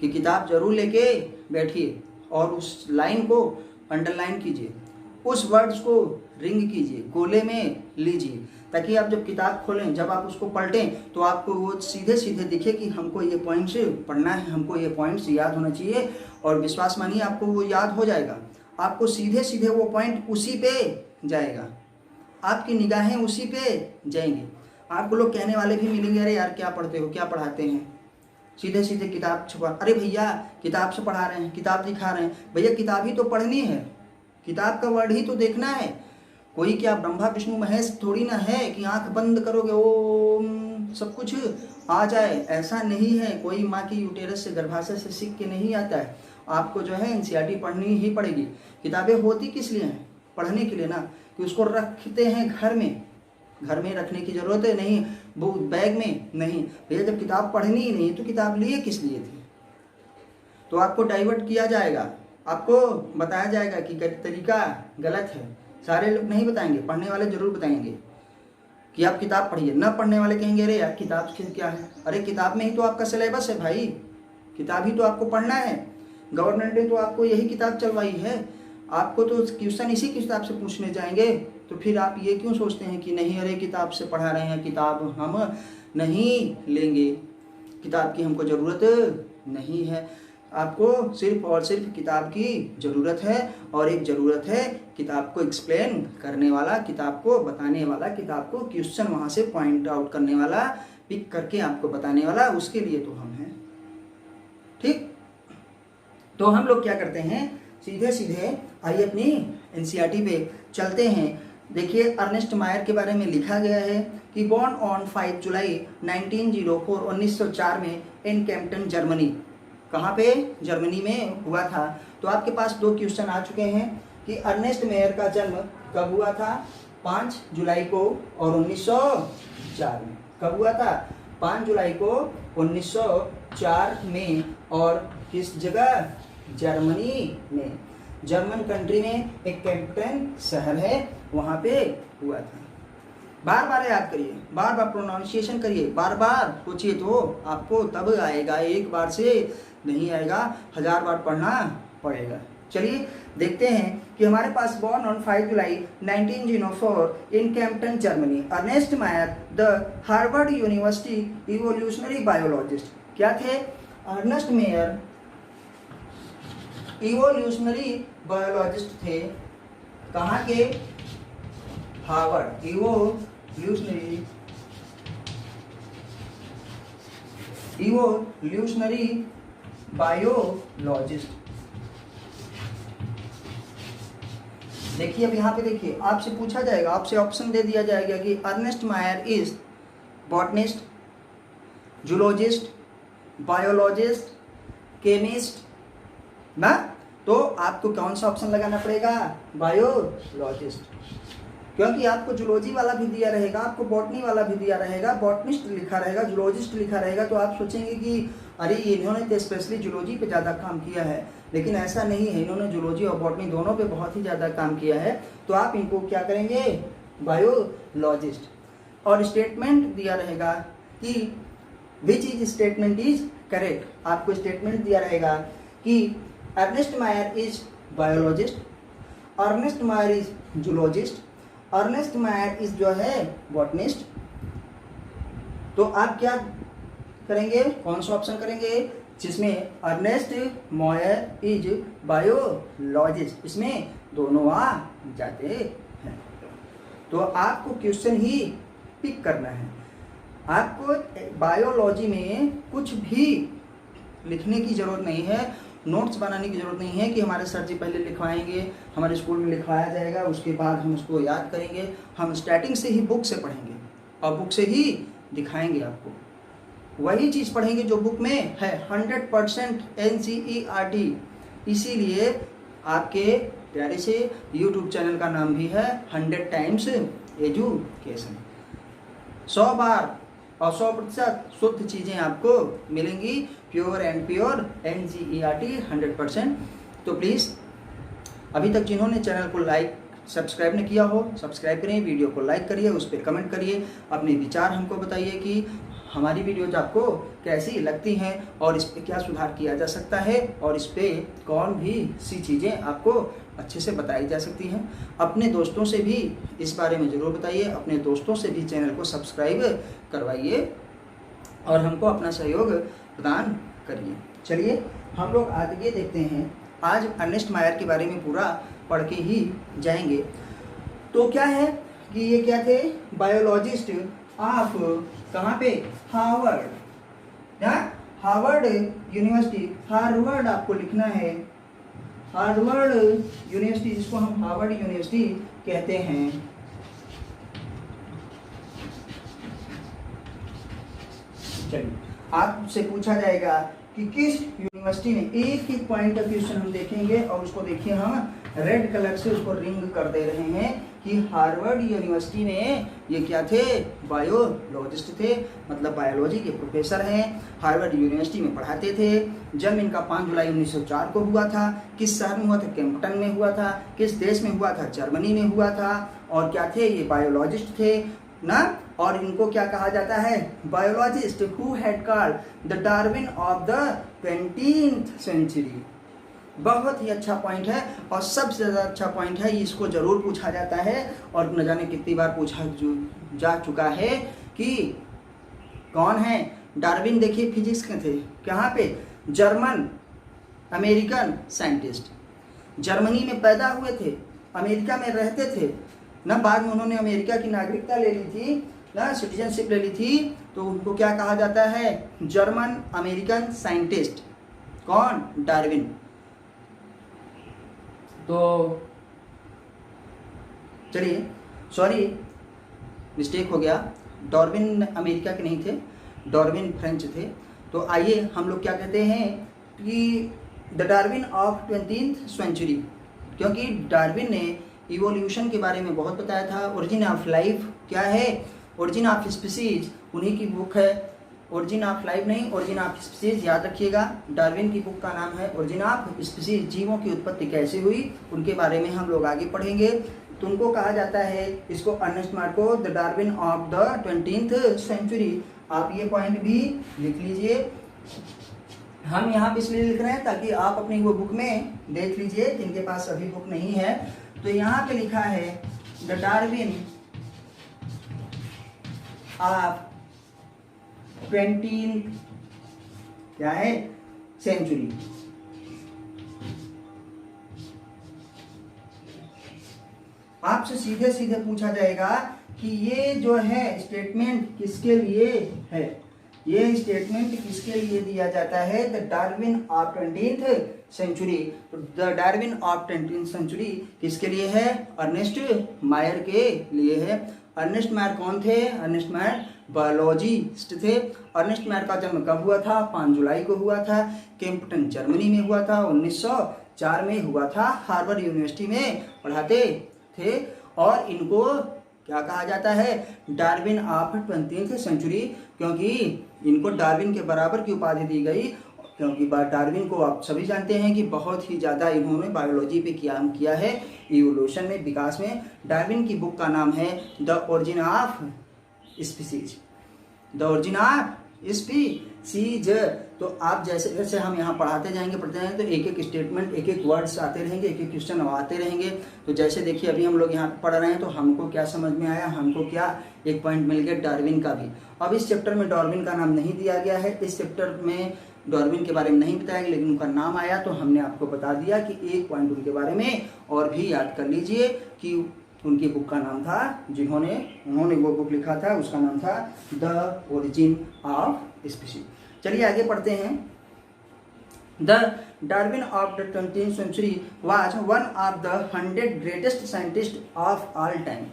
कि किताब जरूर लेके बैठिए और उस लाइन को अंडरलाइन कीजिए, उस वर्ड्स को रिंग कीजिए, गोले में लीजिए, ताकि आप जब किताब खोलें, जब आप उसको पलटें तो आपको वो सीधे सीधे दिखे कि हमको ये पॉइंट्स पढ़ना है, हमको ये पॉइंट्स याद होना चाहिए। और विश्वास मानिए आपको वो याद हो जाएगा, आपको सीधे सीधे वो पॉइंट उसी पे जाएगा, आपकी निगाहें उसी पे जाएंगी। आपको लोग कहने वाले भी मिलेंगे, अरे यार क्या पढ़ते हो, क्या पढ़ाते हैं, सीधे सीधे किताब छुपा, अरे भैया किताब से पढ़ा रहे हैं, किताब दिखा रहे हैं, भैया किताब ही तो पढ़नी है, किताब का वर्ड ही तो देखना है। कोई क्या ब्रह्मा विष्णु महेश थोड़ी ना है कि आंख बंद करोगे ओम सब कुछ आ जाए, ऐसा नहीं है। कोई माँ की यूटेरस से, गर्भाशय से सीख के नहीं आता है। आपको जो है एनसीईआरटी पढ़नी ही पड़ेगी। किताबें होती किस लिए हैं, पढ़ने के लिए ना, कि उसको रखते हैं घर में, घर में रखने की ज़रूरत है नहीं, वो बैग में नहीं। भैया जब किताब पढ़नी ही नहीं तो किताब लिए किस लिए थी। तो आपको डाइवर्ट किया जाएगा, आपको बताया जाएगा कि तरीका गलत है। सारे लोग नहीं बताएंगे, पढ़ने वाले जरूर बताएंगे कि आप किताब पढ़िए, न पढ़ने वाले कहेंगे अरे यार किताब क्या है। अरे किताब में ही तो आपका सिलेबस है भाई, किताब ही तो आपको पढ़ना है। गवर्नमेंट ने तो आपको यही किताब चलवाई है, आपको तो क्वेश्चन इसी किताब से पूछने जाएंगे। तो फिर आप ये क्यों सोचते हैं कि नहीं अरे किताब से पढ़ा रहे हैं, किताब हम नहीं लेंगे, किताब की हमको ज़रूरत नहीं है। आपको सिर्फ और सिर्फ किताब की ज़रूरत है, और एक ज़रूरत है किताब को एक्सप्लेन करने वाला, किताब को बताने वाला, किताब को क्वेश्चन वहाँ से पॉइंट आउट करने वाला, पिक करके आपको बताने वाला, उसके लिए तो हम हैं। ठीक, तो हम लोग क्या करते हैं, सीधे सीधे आइए अपनी एनसीईआरटी पे चलते हैं। देखिए अर्नेस्ट मायर के बारे में लिखा गया है कि बॉर्न ऑन 5 जुलाई 1904 1904 में इन कैम्पटन जर्मनी। कहाँ पे, जर्मनी में हुआ था। तो आपके पास 2 क्वेश्चन आ चुके हैं कि अर्नेस्ट मायर का जन्म कब हुआ था, 5 जुलाई को, और 1904 में। कब हुआ था, 5 जुलाई को 1904 में, और किस जगह, जर्मनी में। जर्मन कंट्री में एक कैम्पटन शहर है, वहाँ पे हुआ था। बार बार याद करिए, बार बार प्रोनाउंसिएशन करिए, बार बार सोचिए, तो आपको तब आएगा, एक बार से नहीं आएगा, 1000 बार पढ़ना पड़ेगा। चलिए देखते हैं कि हमारे पास born on 5 July 1904 in Kempten Germany, Ernst Mayr the Harvard University evolutionary biologist. क्या थे? अर्नेस्ट मेयर इवोल्यूशनरी बायोलॉजिस्ट थे। कहाँ के? Harvard evolutionary biologist. देखिए अब यहाँ पे देखिए, आपसे पूछा जाएगा, आपसे ऑप्शन दे दिया जाएगा कि Ernst Mayar is botanist, zoologist, biologist, chemist ना, तो आपको कौन सा ऑप्शन लगाना पड़ेगा? बायोलॉजिस्ट, क्योंकि आपको जूलॉजी वाला भी दिया रहेगा, आपको बॉटनी वाला भी दिया रहेगा, बॉटनिस्ट लिखा रहेगा, जूलॉजिस्ट लिखा रहेगा, तो आप सोचेंगे कि अरे इन्होंने तो स्पेशली जूलॉजी पे ज़्यादा काम किया है, लेकिन ऐसा नहीं है, इन्होंने जूलॉजी और बॉटनी दोनों पे बहुत ही ज़्यादा काम किया है, तो आप इनको क्या करेंगे? बायोलॉजिस्ट। और स्टेटमेंट दिया रहेगा कि which is statement is correct. आपको स्टेटमेंट दिया रहेगा कि Ernst Mayar is biologist, Ernest Mayar is zoologist, Ernest Mayar is जो है बॉटनिस्ट। तो आप क्या करेंगे? कौन सा ऑप्शन करेंगे जिसमें अर्नेस्ट मायर इज बायोलॉजिस्ट, इसमें दोनों आ जाते हैं। तो आपको क्वेश्चन ही पिक करना है। आपको बायोलॉजी में कुछ भी लिखने की ज़रूरत नहीं है, नोट्स बनाने की ज़रूरत नहीं है कि हमारे सर जी पहले लिखवाएंगे, हमारे स्कूल में लिखवाया जाएगा, उसके बाद हम उसको याद करेंगे। हम स्टार्टिंग से ही बुक से पढ़ेंगे और बुक से ही दिखाएंगे आपको। वही चीज़ पढ़ेंगे जो बुक में है, 100% NCERT। इसीलिए आपके प्यारे से YouTube चैनल का नाम भी है 100 टाइम्स एजुकेशन। 100 बार और 100% शुद्ध चीज़ें आपको मिलेंगी, प्योर एंड प्योर NCERT 100%। तो प्लीज़ अभी तक जिन्होंने चैनल को लाइक सब्सक्राइब नहीं किया हो, सब्सक्राइब करिए, वीडियो को लाइक करिए, उस पर कमेंट करिए, अपने विचार हमको बताइए कि हमारी वीडियोज आपको कैसी लगती हैं और इस पर क्या सुधार किया जा सकता है और इस पर कौन भी सी चीज़ें आपको अच्छे से बताई जा सकती हैं। अपने दोस्तों से भी इस बारे में ज़रूर बताइए, अपने दोस्तों से भी चैनल को सब्सक्राइब करवाइए और हमको अपना सहयोग प्रदान करिए। चलिए हम लोग आगे देखते हैं। आज अर्नेस्ट मायर के बारे में पूरा पढ़ के ही जाएंगे। तो क्या है कि ये क्या थे? बायोलॉजिस्ट ऑफ कहाँ पे? Harvard, Harvard university. हार्वर्ड आपको लिखना है, हार्वर्ड यूनिवर्सिटी, जिसको हम हार्वर्ड यूनिवर्सिटी कहते हैं। चलिए आपसे पूछा जाएगा कि किस यूनिवर्सिटी में, एक एक पॉइंट का क्वेश्चन हम देखेंगे और उसको देखिए हम रेड कलर से उसको रिंग कर दे रहे हैं कि हार्वर्ड यूनिवर्सिटी में ये क्या थे? बायोलॉजिस्ट थे, मतलब बायोलॉजी के प्रोफेसर हैं, हार्वर्ड यूनिवर्सिटी में पढ़ाते थे। जन्म इनका 5 जुलाई 1904 को हुआ था। किस शहर में हुआ था? कैम्पटन में हुआ था। किस देश में हुआ था? जर्मनी में हुआ था। और क्या थे? ये बायोलॉजिस्ट थे ना। और इनको क्या कहा जाता है? Biologist who had called the Darwin of the 20th century. बहुत ही अच्छा पॉइंट है और सबसे ज़्यादा अच्छा पॉइंट है, इसको ज़रूर पूछा जाता है और न जाने कितनी बार पूछा जा चुका है कि कौन है डार्विन। देखिए फिजिक्स के थे, कहाँ पे? जर्मन अमेरिकन साइंटिस्ट, जर्मनी में पैदा हुए थे, अमेरिका में रहते थे ना। बाद में उन्होंने अमेरिका की नागरिकता ले ली थी ना, सिटीजनशिप ले ली थी, तो उनको क्या कहा जाता है? German American scientist. कौन? डार्विन। तो चलिए, सॉरी मिस्टेक हो गया, डार्विन अमेरिका के नहीं थे, डार्विन फ्रेंच थे। तो आइए हम लोग क्या कहते हैं कि the Darwin of 20th century, क्योंकि डार्विन ने इवोल्यूशन के बारे में बहुत बताया था। ओरिजिन ऑफ लाइफ क्या है? ओरिजिन ऑफ स्पीसीज उन्हीं की बुक है। ओरिजिन ऑफ लाइफ नहीं, ओरिजिन ऑफ स्पीसीज याद रखिएगा। डार्विन की बुक का नाम है ओरिजिन ऑफ स्पीसीज। जीवों की उत्पत्ति कैसे हुई उनके बारे में हम लोग आगे पढ़ेंगे। तो उनको कहा जाता है, इसको अर्नेस्ट मायर को, the Darwin of the 20th century. आप ये पॉइंट भी लिख लीजिए, हम यहाँ पे इसलिए लिख रहे हैं ताकि आप अपनी वो बुक में देख लीजिए, जिनके पास अभी बुक नहीं है। तो यहाँ पे लिखा है द डार्विन ऑफ 20 क्या है सेंचुरी। आपसे सीधे सीधे पूछा जाएगा कि ये जो है स्टेटमेंट किसके लिए है, ये स्टेटमेंट किसके लिए दिया जाता है, the Darwin of 20th century. तो the Darwin of 20th century किसके लिए है, अर्नेस्ट मायर के लिए है। अर्नेस्ट मायर कौन थे, अर्नेस्ट मायर बायोलॉजिस्ट थे। अर्नेस्ट मायर का जन्म कब हुआ था, 5 जुलाई को हुआ था, केम्पटन जर्मनी में हुआ था, 1904 में हुआ था, हार्वर्ड यूनिवर्सिटी में पढ़ाते थे। और इनको क्या कहा जाता है, डार्विन ऑफ 20th सेंचुरी, क्योंकि इनको डार्विन के बराबर की उपाधि दी गई, क्योंकि डार्विन को आप सभी जानते हैं कि बहुत ही ज़्यादा इन्होंने बायोलॉजी पे काम किया है, इवोल्यूशन में, विकास में। डार्विन की बुक का नाम है the origin of species, the origin of species. तो आप जैसे जैसे हम यहाँ पढ़ाते जाएंगे तो एक एक स्टेटमेंट, एक एक वर्ड्स आते रहेंगे, एक एक क्वेश्चन आते रहेंगे। तो जैसे देखिए अभी हम लोग यहाँ पढ़ रहे हैं तो हमको क्या समझ में आया, हमको क्या एक पॉइंट मिल गया डार्विन का भी। अब इस चैप्टर में डार्विन का नाम नहीं दिया गया है, इस चैप्टर में डार्विन के बारे में नहीं बताया गया, लेकिन उनका नाम आया तो हमने आपको बता दिया कि एक पॉइंट उनके बारे में और भी याद कर लीजिए कि उनकी बुक का नाम था, उन्होंने वो बुक लिखा था, उसका नाम था द ओरिजिन ऑफ स्पीसीज। चलिए आगे पढ़ते हैं। The Darwin of the 20th century was one of the 100 greatest scientist of all time.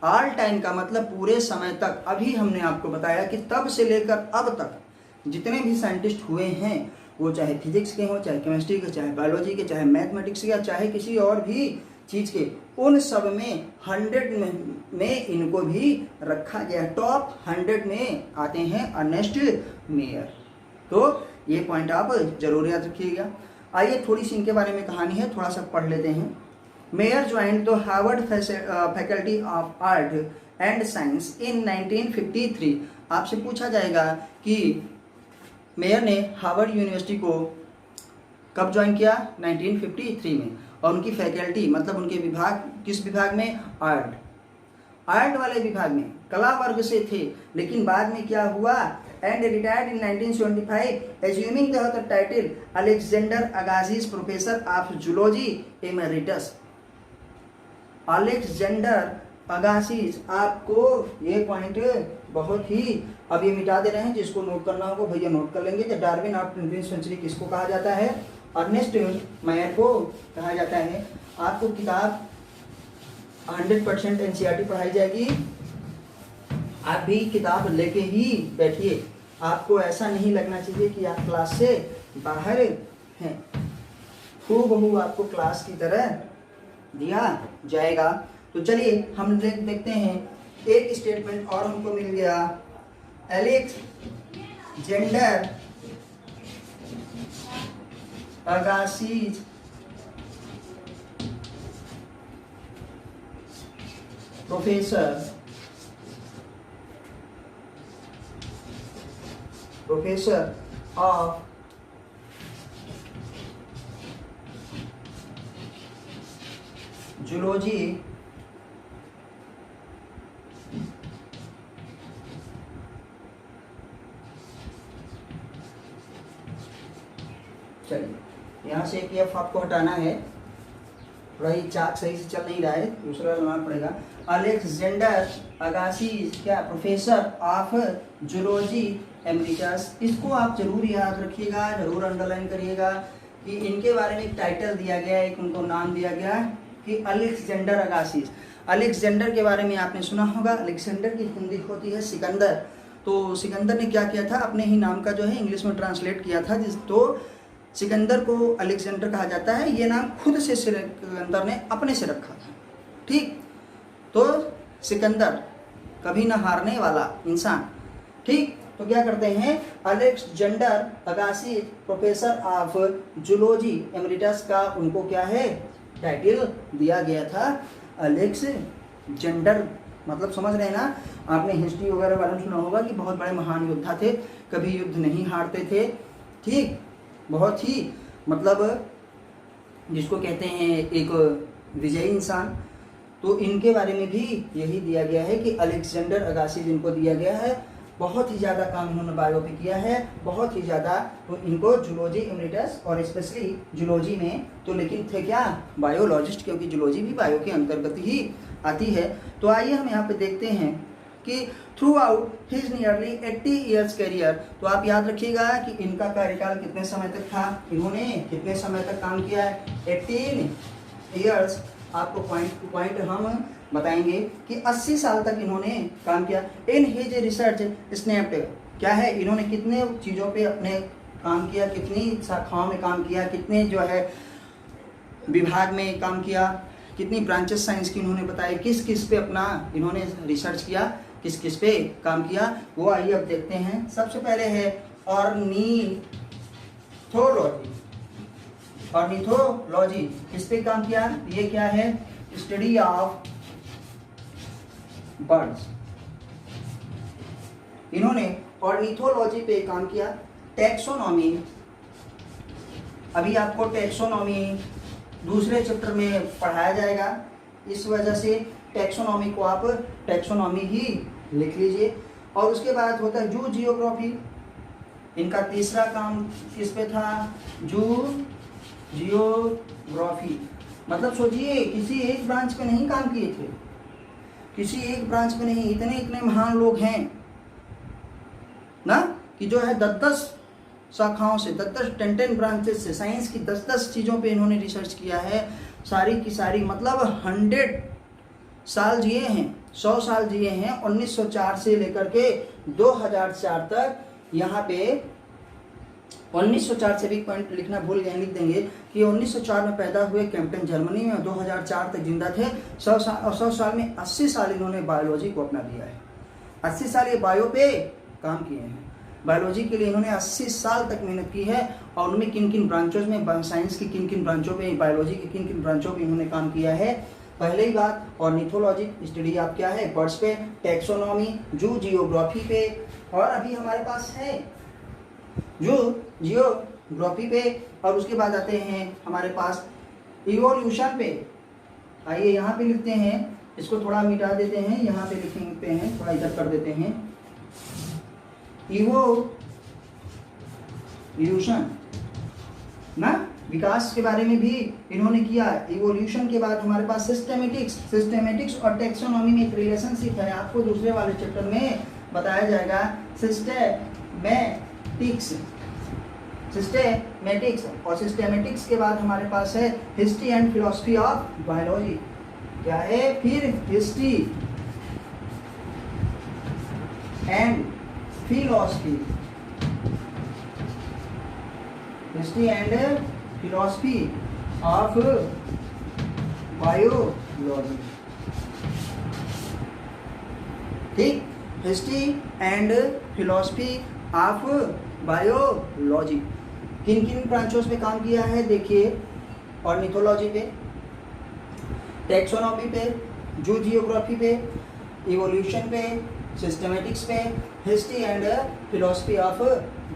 All time का मतलब पूरे समय तक। अभी हमने आपको बताया कि तब से लेकर अब तक जितने भी साइंटिस्ट हुए हैं, वो चाहे फिजिक्स के हों, चाहे केमिस्ट्री के, चाहे बायोलॉजी के, चाहे मैथमेटिक्स के, या चाहे किसी और भी चीज़ के, उन सब में 100 में इनको भी रखा गया। टॉप 100 में आते हैं अर्नेस्ट मेयर। तो ये पॉइंट आप जरूर याद रखिएगा। आइए थोड़ी सी इनके बारे में कहानी है, थोड़ा सा पढ़ लेते हैं। Mayr joined the Harvard faculty of art and science in 1953। आपसे पूछा जाएगा कि मेयर ने हार्वर्ड यूनिवर्सिटी को कब ज्वाइन किया, 1953 में। और उनकी फैकल्टी मतलब उनके विभाग, किस विभाग में, आर्ट वाले विभाग में, कला वर्ग से थे। लेकिन बाद में क्या हुआ, and retired in 1975 assuming the title Alexander Agassiz professor of zoology emeritus. Alexander Agassiz, आपको ये पॉइंट बहुत ही, अब ये मिटा दे रहे हैं, जिसको नोट करना होगा भैया नोट कर लेंगे। The Darwin of 20th century किसको कहा जाता है, अर्नेस्ट मायर को कहा जाता है। आपको किताब 100% एनसीईआरटी पढ़ाई जाएगी, आप भी किताब लेके ही बैठिए। आपको ऐसा नहीं लगना चाहिए कि आप क्लास से बाहर हैं, हूबहू आपको क्लास की तरह दिया जाएगा। तो चलिए हम देखते हैं, एक स्टेटमेंट और हमको मिल गया, Alexander Agassiz professor of zoology चलिए यहाँ से एक एफ आपको हटाना है, थोड़ा ही चाक सही से चल नहीं रहा है, दूसरा लगाना पड़ेगा। अलेक्जेंडर अगासिस क्या, प्रोफेसर ऑफ जूलॉजी एमेरिटस। इसको आप जरूर याद रखिएगा, जरूर अंडरलाइन करिएगा कि इनके बारे में एक टाइटल दिया गया, एक उनको नाम दिया गया कि अलेक्जेंडर अगासिस। अलेक्जेंडर के बारे में आपने सुना होगा, अलेक्जेंडर की हिंदी होती है सिकंदर। तो सिकंदर ने क्या किया था, अपने ही नाम का जो है इंग्लिश में ट्रांसलेट किया था, तो सिकंदर को अलेक्जेंडर कहा जाता है। ये नाम खुद से सिकंदर ने अपने से रखा था, ठीक। तो सिकंदर कभी न हारने वाला इंसान, ठीक। तो क्या करते हैं, Alexander Agassiz professor of zoology emeritus का उनको क्या है, टाइटल दिया गया था अलेक्जेंडर। मतलब समझ रहे हैं ना, आपने हिस्ट्री वगैरह बारे में सुना होगा कि बहुत बड़े महान योद्धा थे, कभी युद्ध नहीं हारते थे, ठीक। बहुत ही मतलब जिसको कहते हैं एक विजयी इंसान। तो इनके बारे में भी यही दिया गया है कि अलेक्जेंडर अगासी जिनको दिया गया है, बहुत ही ज़्यादा काम इन्होंने बायो पे किया है, बहुत ही ज़्यादा। तो इनको जूलॉजी इमरिटस और स्पेशली जूलॉजी में तो, लेकिन थे क्या बायोलॉजिस्ट, क्योंकि जूलॉजी भी बायो के अंतर्गत ही आती है। तो आइए हम यहाँ पे देखते हैं कि through out his nearly 80 years career, तो आप याद रखिएगा कि इनका कार्यकाल कितने समय तक था, इन्होंने कितने समय तक काम किया है, 18 ईयर्स। आपको पॉइंट टू पॉइंट हम बताएंगे कि 80 साल तक इन्होंने काम किया। इन हिज रिसर्च स्नैप्ड, क्या है, इन्होंने कितने चीज़ों पे अपने काम किया, कितनी शाखाओं में काम किया, कितने जो है विभाग में काम किया, कितनी ब्रांचेस साइंस की इन्होंने बताई, किस किस पे अपना इन्होंने रिसर्च किया, किस किस पे काम किया, वो आइए अब देखते हैं। सबसे पहले है ऑर्निथोलॉजी। ऑर्निथोलॉजी किस पे काम किया, ये क्या है, स्टडी ऑफ बर्ड्स। इन्होंने ऑर्निथोलॉजी पे काम किया। टैक्सोनॉमी, अभी आपको टैक्सोनॉमी दूसरे चैप्टर में पढ़ाया जाएगा, इस वजह से टैक्सोनॉमी को आप टैक्सोनॉमी ही लिख लीजिए। और उसके बाद होता है जू जियोग्राफी, इनका तीसरा काम किस पे था, जू जियोग्राफी। मतलब सोचिए किसी एक ब्रांच पे नहीं काम किए थे, किसी एक ब्रांच पे नहीं, इतने इतने महान लोग हैं ना कि जो है 10-10 शाखाओं से, 10-10 ब्रांचेस से, साइंस की 10-10 चीज़ों पे इन्होंने रिसर्च किया है, सारी की सारी। मतलब 100 साल जिए हैं, 100 साल जिए हैं, 1904 से लेकर के 2004 तक। यहाँ पे 1904 से भी पॉइंट लिखना भूल गए, लिख देंगे कि 1904 में पैदा हुए, कैंपटन जर्मनी में, 2004 तक जिंदा थे। 100 साल में 80 साल इन्होंने बायोलॉजी को अपना दिया है। 80 साल ये बायो पे काम किए हैं, बायोलॉजी के लिए इन्होंने 80 साल तक मेहनत की है। और उनमें किन किन ब्रांचों में, साइंस की किन किन ब्रांचों पे, बायोलॉजी की किन किन ब्रांचों पे इन्होंने काम किया है। पहले ही बात, ऑर्निथोलॉजी स्टडी आप क्या है, बर्ड्स पे, टैक्सोनॉमी, जू जियोग्राफी पे, और अभी हमारे पास है जू जियोग्राफी पे। और उसके बाद आते हैं हमारे पास इवोल्यूशन पे। आइए यहाँ पे लिखते हैं, इसको थोड़ा मिटा देते हैं, यहाँ पे लिखते हैं, थोड़ा इधर कर देते हैं। इवोल्यूशन ना, विकास के बारे में भी इन्होंने किया। इवोल्यूशन के बाद हमारे पास सिस्टेमेटिक्स और टैक्सोनॉमी में एक रिलेशनशिप है, आपको दूसरे वाले चैप्टर में बताया जाएगा। सिस्टेमेटिक्स और सिस्टेमेटिक्स के बाद हमारे पास है history and philosophy of biology. क्या है फिर, history and philosophy, history and philosophy of biology. ठीक, history and philosophy of biology. किन किन ब्रांचों में काम किया है देखिए, ऑर्निथोलॉजी पे, टैक्सोनॉमी पे, जू जियोग्राफी पे, इवोल्यूशन पे, सिस्टेमेटिक्स पे, history and philosophy of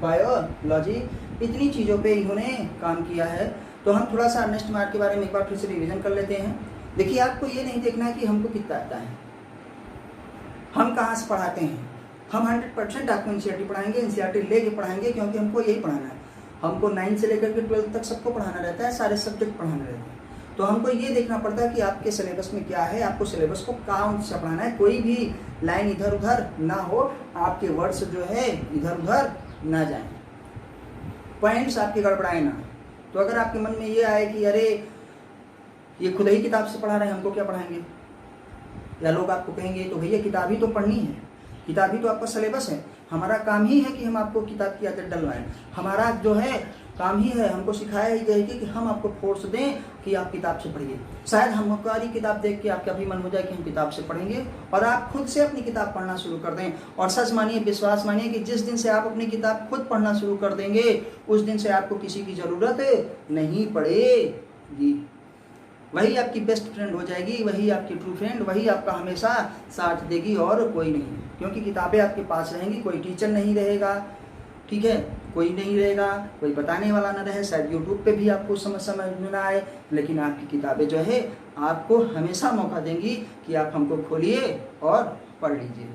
biology. इतनी चीज़ों पे इन्होंने काम किया है। तो हम थोड़ा सा अर्नेस्ट मार्क के बारे में एक बार फिर से रिवीजन कर लेते हैं। देखिए, आपको ये नहीं देखना है कि हमको कितना आता है, हम कहाँ से पढ़ाते हैं। हम 100% आपको एनसीईआरटी पढ़ाएंगे, एनसीईआरटी लेके पढ़ाएंगे, क्योंकि हमको यही पढ़ाना है। हमको 9 से लेकर के 12 तक सबको पढ़ाना रहता है, सारे सब्जेक्ट पढ़ाना रहते हैं। तो हमको ये देखना पड़ता है कि आपके सिलेबस में क्या है, आपको सिलेबस को कौन सा पढ़ाना है, कोई भी लाइन इधर उधर ना हो, आपके वर्ड्स जो है इधर उधर ना जाएं, पॉइंट्स आपके गड़बड़ाए ना। तो अगर आपके मन में ये आए कि अरे ये खुद ही किताब से पढ़ा रहे हैं, हमको क्या पढ़ाएंगे, या लोग आपको कहेंगे, तो भैया किताब ही तो पढ़नी है, किताब ही तो आपका सिलेबस है। हमारा काम ही है कि हम आपको किताब की आदत डलवाएं, हमारा जो है काम ही है, हमको सिखाया ही जाएगी कि हम आपको फोर्स दें कि आप किताब से पढ़िए। शायद हमारी किताब देख के आपका भी मन हो जाए कि हम किताब से पढ़ेंगे, और आप खुद से अपनी किताब पढ़ना शुरू कर दें। और सच मानिए, विश्वास मानिए कि जिस दिन से आप अपनी किताब खुद पढ़ना शुरू कर देंगे, उस दिन से आपको किसी की ज़रूरत नहीं पड़ेगी। वही आपकी बेस्ट फ्रेंड हो जाएगी, वही आपकी ट्रू फ्रेंड, वही आपका हमेशा साथ देगी और कोई नहीं। क्योंकि किताबें आपके पास रहेंगी, कोई टीचर नहीं रहेगा, ठीक है, कोई नहीं रहेगा, कोई बताने वाला ना रहे, शायद यूट्यूब पे भी आपको समझ में ना आए, लेकिन आपकी किताबें जो है आपको हमेशा मौका देंगी कि आप हमको खोलिए और पढ़ लीजिए।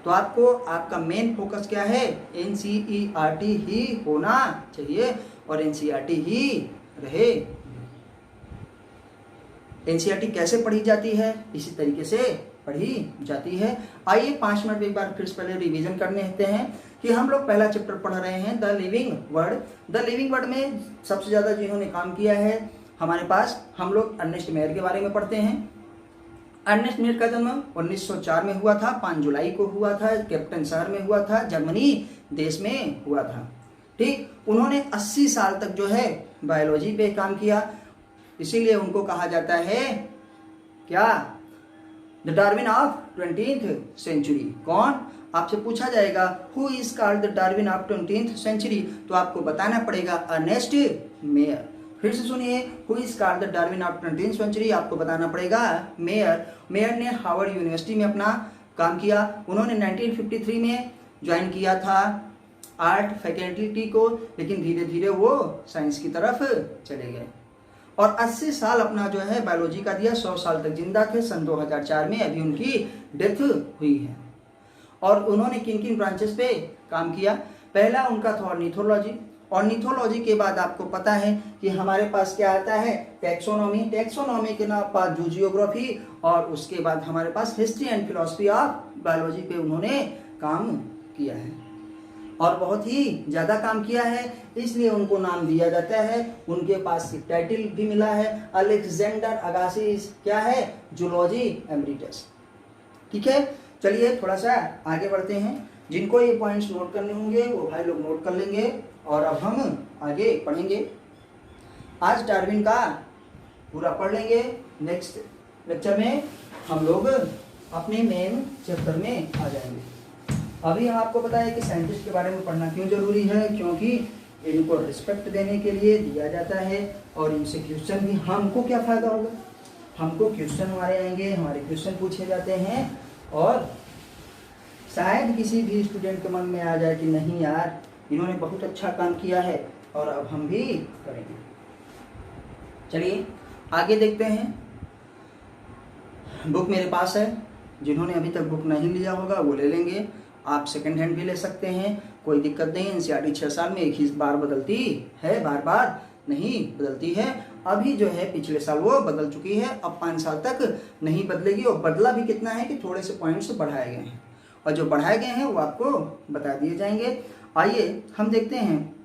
तो आपको आपका मेन फोकस क्या है, NCERT ही होना चाहिए और NCERT ही रहे। NCERT कैसे पढ़ी जाती है, इसी तरीके से पढ़ी जाती है। आइए 5 मिनट एक बार फिर से पहले रिवीजन करने होते हैं कि हम लोग पहला चैप्टर पढ़ रहे हैं the living word. The living word में सबसे ज़्यादा जिन्होंने काम किया है हमारे पास, हम लोग अर्नेस्ट मेयर के बारे में पढ़ते हैं। अर्नेस्ट मेयर का जन्म 1904 में हुआ था, 5 जुलाई को हुआ था, कैप्टन शहर में हुआ था, जर्मनी देश में हुआ था। ठीक, उन्होंने 80 साल तक जो है बायोलॉजी पे काम किया, इसीलिए उनको कहा जाता है क्या, the Darwin of 20th century. कौन, आपसे पूछा जाएगा who is called the Darwin of 20th century, तो आपको बताना पड़ेगा अर्नेस्ट मेयर। फिर से सुनिए, who is called the Darwin of 20th century, आपको बताना पड़ेगा मेयर। मेयर ने हार्वर्ड यूनिवर्सिटी में अपना काम किया। उन्होंने 1953 में ज्वाइन किया था आर्ट फैकल्टी को, लेकिन धीरे धीरे वो साइंस की तरफ चले गए और 80 साल अपना जो है बायोलॉजी का दिया। 100 साल तक जिंदा थे। सन 2004 में अभी उनकी डेथ हुई है। और उन्होंने किन किन ब्रांचेस पे काम किया, पहला उनका था ऑर्निथोलॉजी। ऑर्निथोलॉजी के बाद आपको पता है कि हमारे पास क्या आता है, टैक्सोनॉमी। टैक्सोनॉमी के बाद जूजियोग्राफी और उसके बाद हमारे पास history and philosophy of biology पे उन्होंने काम किया है और बहुत ही ज़्यादा काम किया है, इसलिए उनको नाम दिया जाता है। उनके पास टाइटल भी मिला है, अलेक्जेंडर अगासिस क्या है, जूलॉजी एमरिटस। ठीक है, चलिए थोड़ा सा आगे बढ़ते हैं। जिनको ये पॉइंट्स नोट करने होंगे वो भाई लोग नोट कर लेंगे और अब हम आगे पढ़ेंगे। आज डार्विन का पूरा पढ़ लेंगे। नेक्स्ट लेक्चर में हम लोग अपने मेन चैप्टर में आ जाएंगे। अभी हम आपको पता है कि साइंटिस्ट के बारे में पढ़ना क्यों जरूरी है, क्योंकि इनको रिस्पेक्ट देने के लिए दिया जाता है और इनसे क्वेश्चन भी, हमको क्या फ़ायदा होगा, हमको क्वेश्चन हमारे आएंगे, हमारे क्वेश्चन पूछे जाते हैं और शायद किसी भी स्टूडेंट के मन में आ जाए कि नहीं यार इन्होंने बहुत अच्छा काम किया है और अब हम भी करेंगे। चलिए आगे देखते हैं। बुक मेरे पास है, जिन्होंने अभी तक बुक नहीं लिया होगा वो ले लेंगे, आप सेकंड हैंड भी ले सकते हैं, कोई दिक्कत नहीं। NCERT 6 साल में एक ही बार बदलती है, बार बार नहीं बदलती है। अभी जो है पिछले साल वो बदल चुकी है, अब 5 साल तक नहीं बदलेगी। और बदला भी कितना है कि थोड़े से पॉइंट्स बढ़ाए गए हैं और जो बढ़ाए गए हैं वो आपको बता दिए जाएंगे। आइए हम देखते हैं।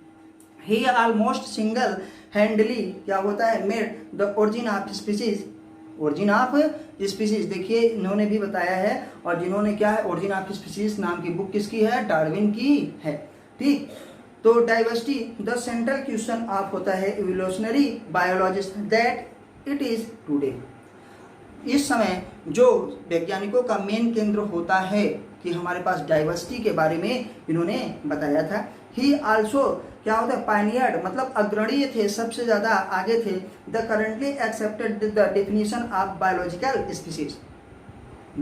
ही ऑलमोस्ट सिंगल हैंडली क्या होता है, made the origin of species. Origin of species देखिए इन्होंने भी बताया है, और जिन्होंने क्या है ओरिजिन ऑफ स्पीसीज नाम की बुक किसकी है, डार्विन की है। ठीक, तो diversity the central question of होता है evolutionary biologist that it is today. इस समय जो वैज्ञानिकों का मेन केंद्र होता है कि हमारे पास डाइवर्सिटी के बारे में इन्होंने बताया था। ही आल्सो क्या होता है, पायनियर मतलब अग्रणी थे, सबसे ज़्यादा आगे थे। The currently accepted the definition of biological species.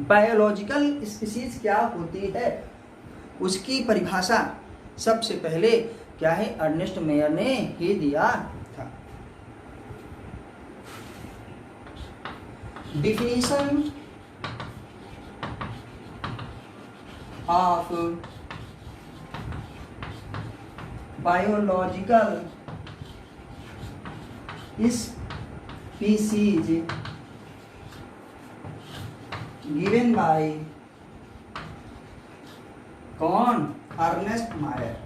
Biological species क्या होती है उसकी परिभाषा सबसे पहले क्या है, अर्नेस्ट मेयर ने ही दिया था। Definition of biological species given by कौन, अर्नेस्ट मायर।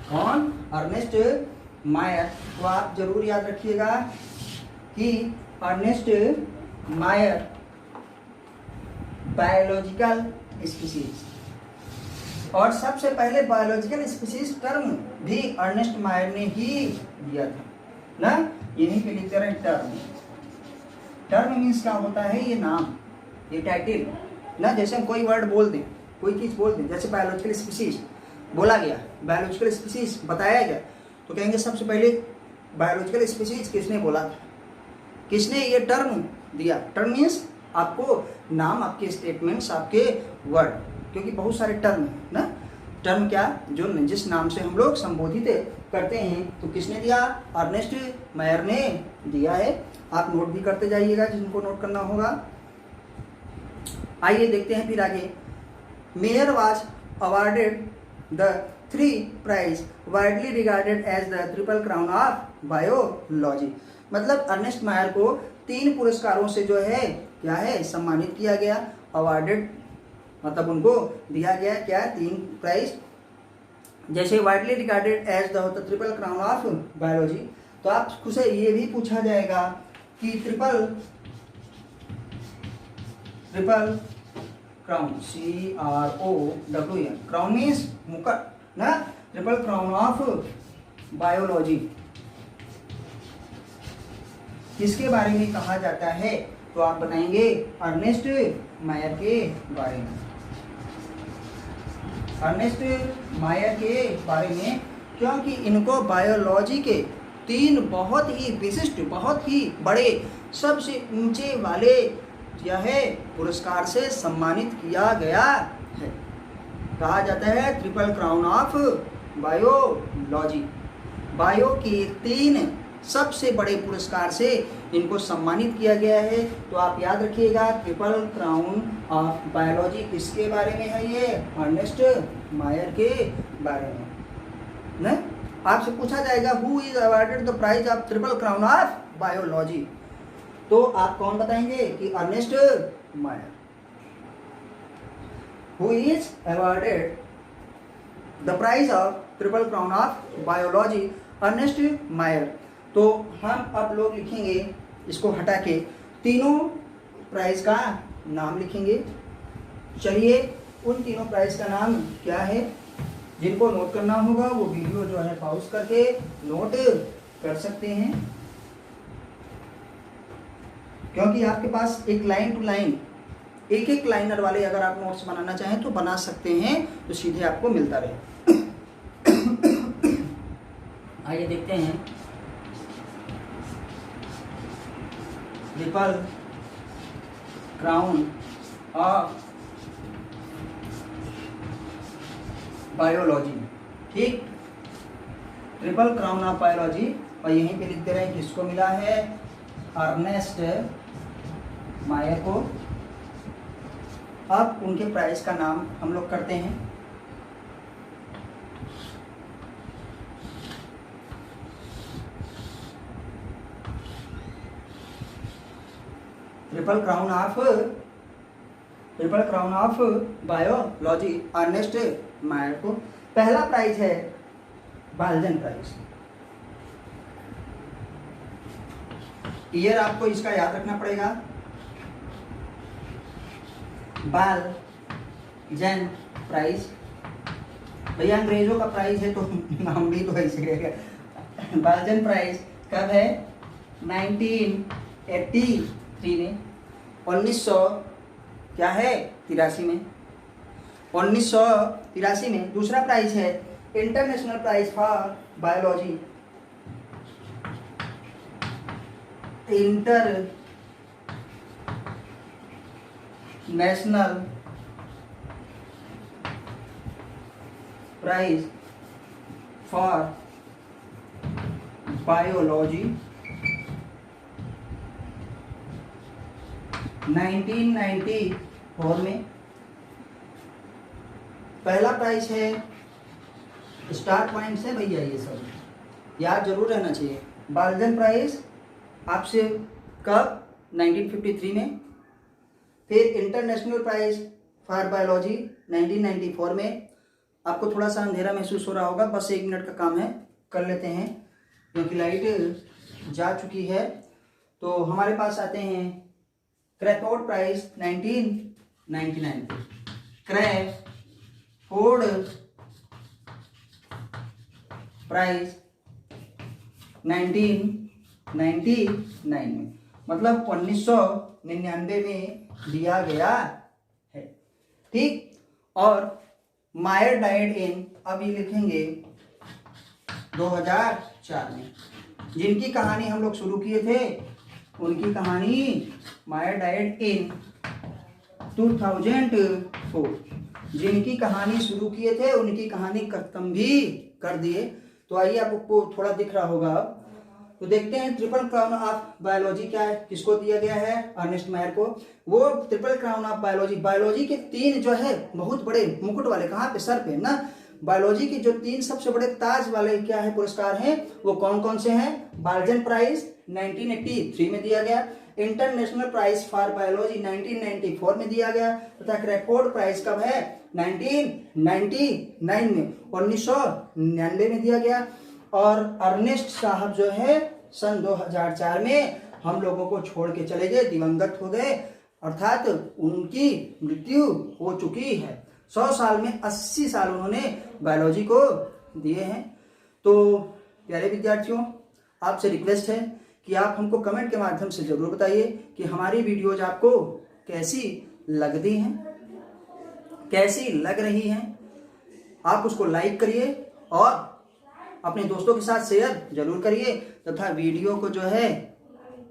कौन, अर्नेस्ट मायर। तो आप जरूर याद रखिएगा कि अर्नेस्ट मायर बायोलॉजिकल स्पीसीज, और सबसे पहले बायोलॉजिकल स्पीसीज टर्म भी अर्नेस्ट मायर ने ही दिया था ना, यहीं पे लिखते रहे टर्म। टर्म मीन्स क्या होता है, ये नाम, ये टाइटल ना। जैसे हम कोई वर्ड बोल दें, कोई चीज़ बोल दें, जैसे बायोलॉजिकल स्पीसीज बोला गया, बायोलॉजिकल स्पीसीज बताया गया, तो कहेंगे सबसे पहले बायोलॉजिकल स्पीसीज किसने बोला था, किसने ये टर्म दिया। टर्म मीन्स आपको नाम, आपके स्टेटमेंट्स, आपके वर्ड, क्योंकि बहुत सारे टर्म है ना। टर्म क्या, जो जिस नाम से हम लोग संबोधित करते हैं। तो किसने दिया, अर्नेस्ट मायर ने दिया है। आप नोट भी करते जाइएगा जिनको नोट करना होगा। आइए देखते हैं फिर आगे। Mayr was awarded the 3 prize widely regarded as the triple crown of biology. मतलब अर्नेस्ट मायर को 3 पुरस्कारों से जो है क्या है, सम्मानित किया गया। अवार्डेड मतलब उनको दिया गया क्या, 3 प्राइज। जैसे widely regarded as the triple crown of biology, तो आपको से ये भी पूछा जाएगा कि triple crown, CROWN, crown means मुकुट ना, ट्रिपल क्राउन ऑफ बायोलॉजी किसके बारे में कहा जाता है। तो आप बताएंगे अर्नेस्ट मायर के बारे में, अर्नेस्ट मायर के बारे में, क्योंकि इनको बायोलॉजी के 3 बहुत ही विशिष्ट, बहुत ही बड़े, सबसे ऊंचे वाले यह पुरस्कार से सम्मानित किया गया है। कहा जाता है triple crown of biology. Bio के 3 सबसे बड़े पुरस्कार से इनको सम्मानित किया गया है। तो आप याद रखिएगा ट्रिपल क्राउन ऑफ बायोलॉजी किसके बारे में है, ये अर्नेस्ट मायर के बारे में ना। आपसे पूछा जाएगा who is awarded the prize of triple crown of biology, तो आप कौन बताएंगे कि Ernst Mayr. Who is awarded the prize of triple crown of biology, Ernst Mayr. तो हम अब लोग लिखेंगे इसको हटा के, तीनों प्राइज का नाम लिखेंगे। चलिए उन तीनों प्राइज का नाम क्या है, जिनको नोट करना होगा वो वीडियो जो है पॉज करके नोट कर सकते हैं, क्योंकि आपके पास एक लाइन टू लाइन, एक लाइनर वाले अगर आप नोट्स बनाना चाहें तो बना सकते हैं, तो सीधे आपको मिलता रहे। आइए देखते हैं ट्रिपल क्राउन ऑफ बायोलॉजी, ठीक, ट्रिपल क्राउन ऑफ बायोलॉजी। और यहीं पे लिख दे रहे हैं किसको मिला है, अर्नेस्ट मायर को। अब उनके प्राइज का नाम हम लोग करते हैं। Triple crown of biology Ernst Mayr को। पहला प्राइज है बाल्जन प्राइज। ईयर आपको इसका याद रखना पड़ेगा, बाल्जन प्राइज। भैया अंग्रेजों का प्राइज है तो नाम भी तो ऐसे रहेगा। बाल्जन प्राइज कब है, 1983 में, 1900 क्या है 83 में, 1983 में। दूसरा प्राइज है international prize for biology, international prize for biology 1994 में। पहला प्राइज है, स्टार पॉइंट्स है भैया, ये सब याद जरूर रहना चाहिए। बाल्जन प्राइज आपसे कब, 1953 में। फिर इंटरनेशनल प्राइज फॉर बायोलॉजी 1994 में। आपको थोड़ा सा अंधेरा महसूस हो रहा होगा, बस 1 मिनट का काम है, कर लेते हैं क्योंकि लाइट जा चुकी है। तो हमारे पास आते हैं क्रैफोर्ड प्राइज 1999, क्रैफोर्ड प्राइज 1999 में, मतलब 1999 में दिया गया है, ठीक। और मायर डाइड इन, अब ये लिखेंगे 2004 में। जिनकी कहानी हम लोग शुरू किए थे उनकी कहानी माया डाइड इन 2004। जिनकी कहानी शुरू किए थे उनकी कहानी खत्म भी कर दिए। तो आइए, आपको थोड़ा दिख रहा होगा। तो देखते हैं ट्रिपल क्राउन ऑफ बायोलॉजी क्या है, किसको दिया गया है, अर्नेस्ट मायर को। वो triple crown of biology, biology के 3 जो है बहुत बड़े मुकुट वाले, कहाँ पे, सर पे ना, बायोलॉजी के जो 3 सबसे बड़े ताज वाले क्या है पुरस्कार हैं, वो कौन कौन से हैं। बाल्जन प्राइज 1983 में दिया गया, इंटरनेशनल प्राइज फॉर बायोलॉजी 1994 में दिया गया, तथा क्रैफोर्ड प्राइज कब है, 1999 में, 1999 में दिया गया। और अर्नेस्ट साहब जो है सन 2004 में हम लोगों को छोड़ के चले गए, दिवंगत हो गए, अर्थात उनकी मृत्यु हो चुकी है। 100 साल में 80 साल उन्होंने बायोलॉजी को दिए हैं। तो प्यारे विद्यार्थियों, आपसे रिक्वेस्ट है कि आप हमको कमेंट के माध्यम से जरूर बताइए कि हमारी वीडियोज आपको कैसी लगती हैं, कैसी लग रही हैं। आप उसको लाइक करिए और अपने दोस्तों के साथ शेयर जरूर करिए, तथा वीडियो को जो है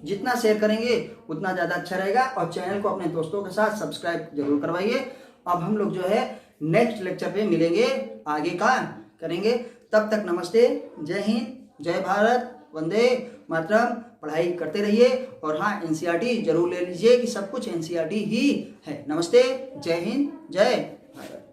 जितना शेयर करेंगे उतना ज़्यादा अच्छा रहेगा। और चैनल को अपने दोस्तों के साथ सब्सक्राइब जरूर करवाइए। अब हम लोग जो है नेक्स्ट लेक्चर पे मिलेंगे, आगे का करेंगे। तब तक नमस्ते, जय हिंद, जय भारत, वंदे मातरम। पढ़ाई करते रहिए और हाँ, एनसीईआरटी जरूर ले लीजिए कि सब कुछ एनसीईआरटी ही है। नमस्ते, जय हिंद, जय भारत।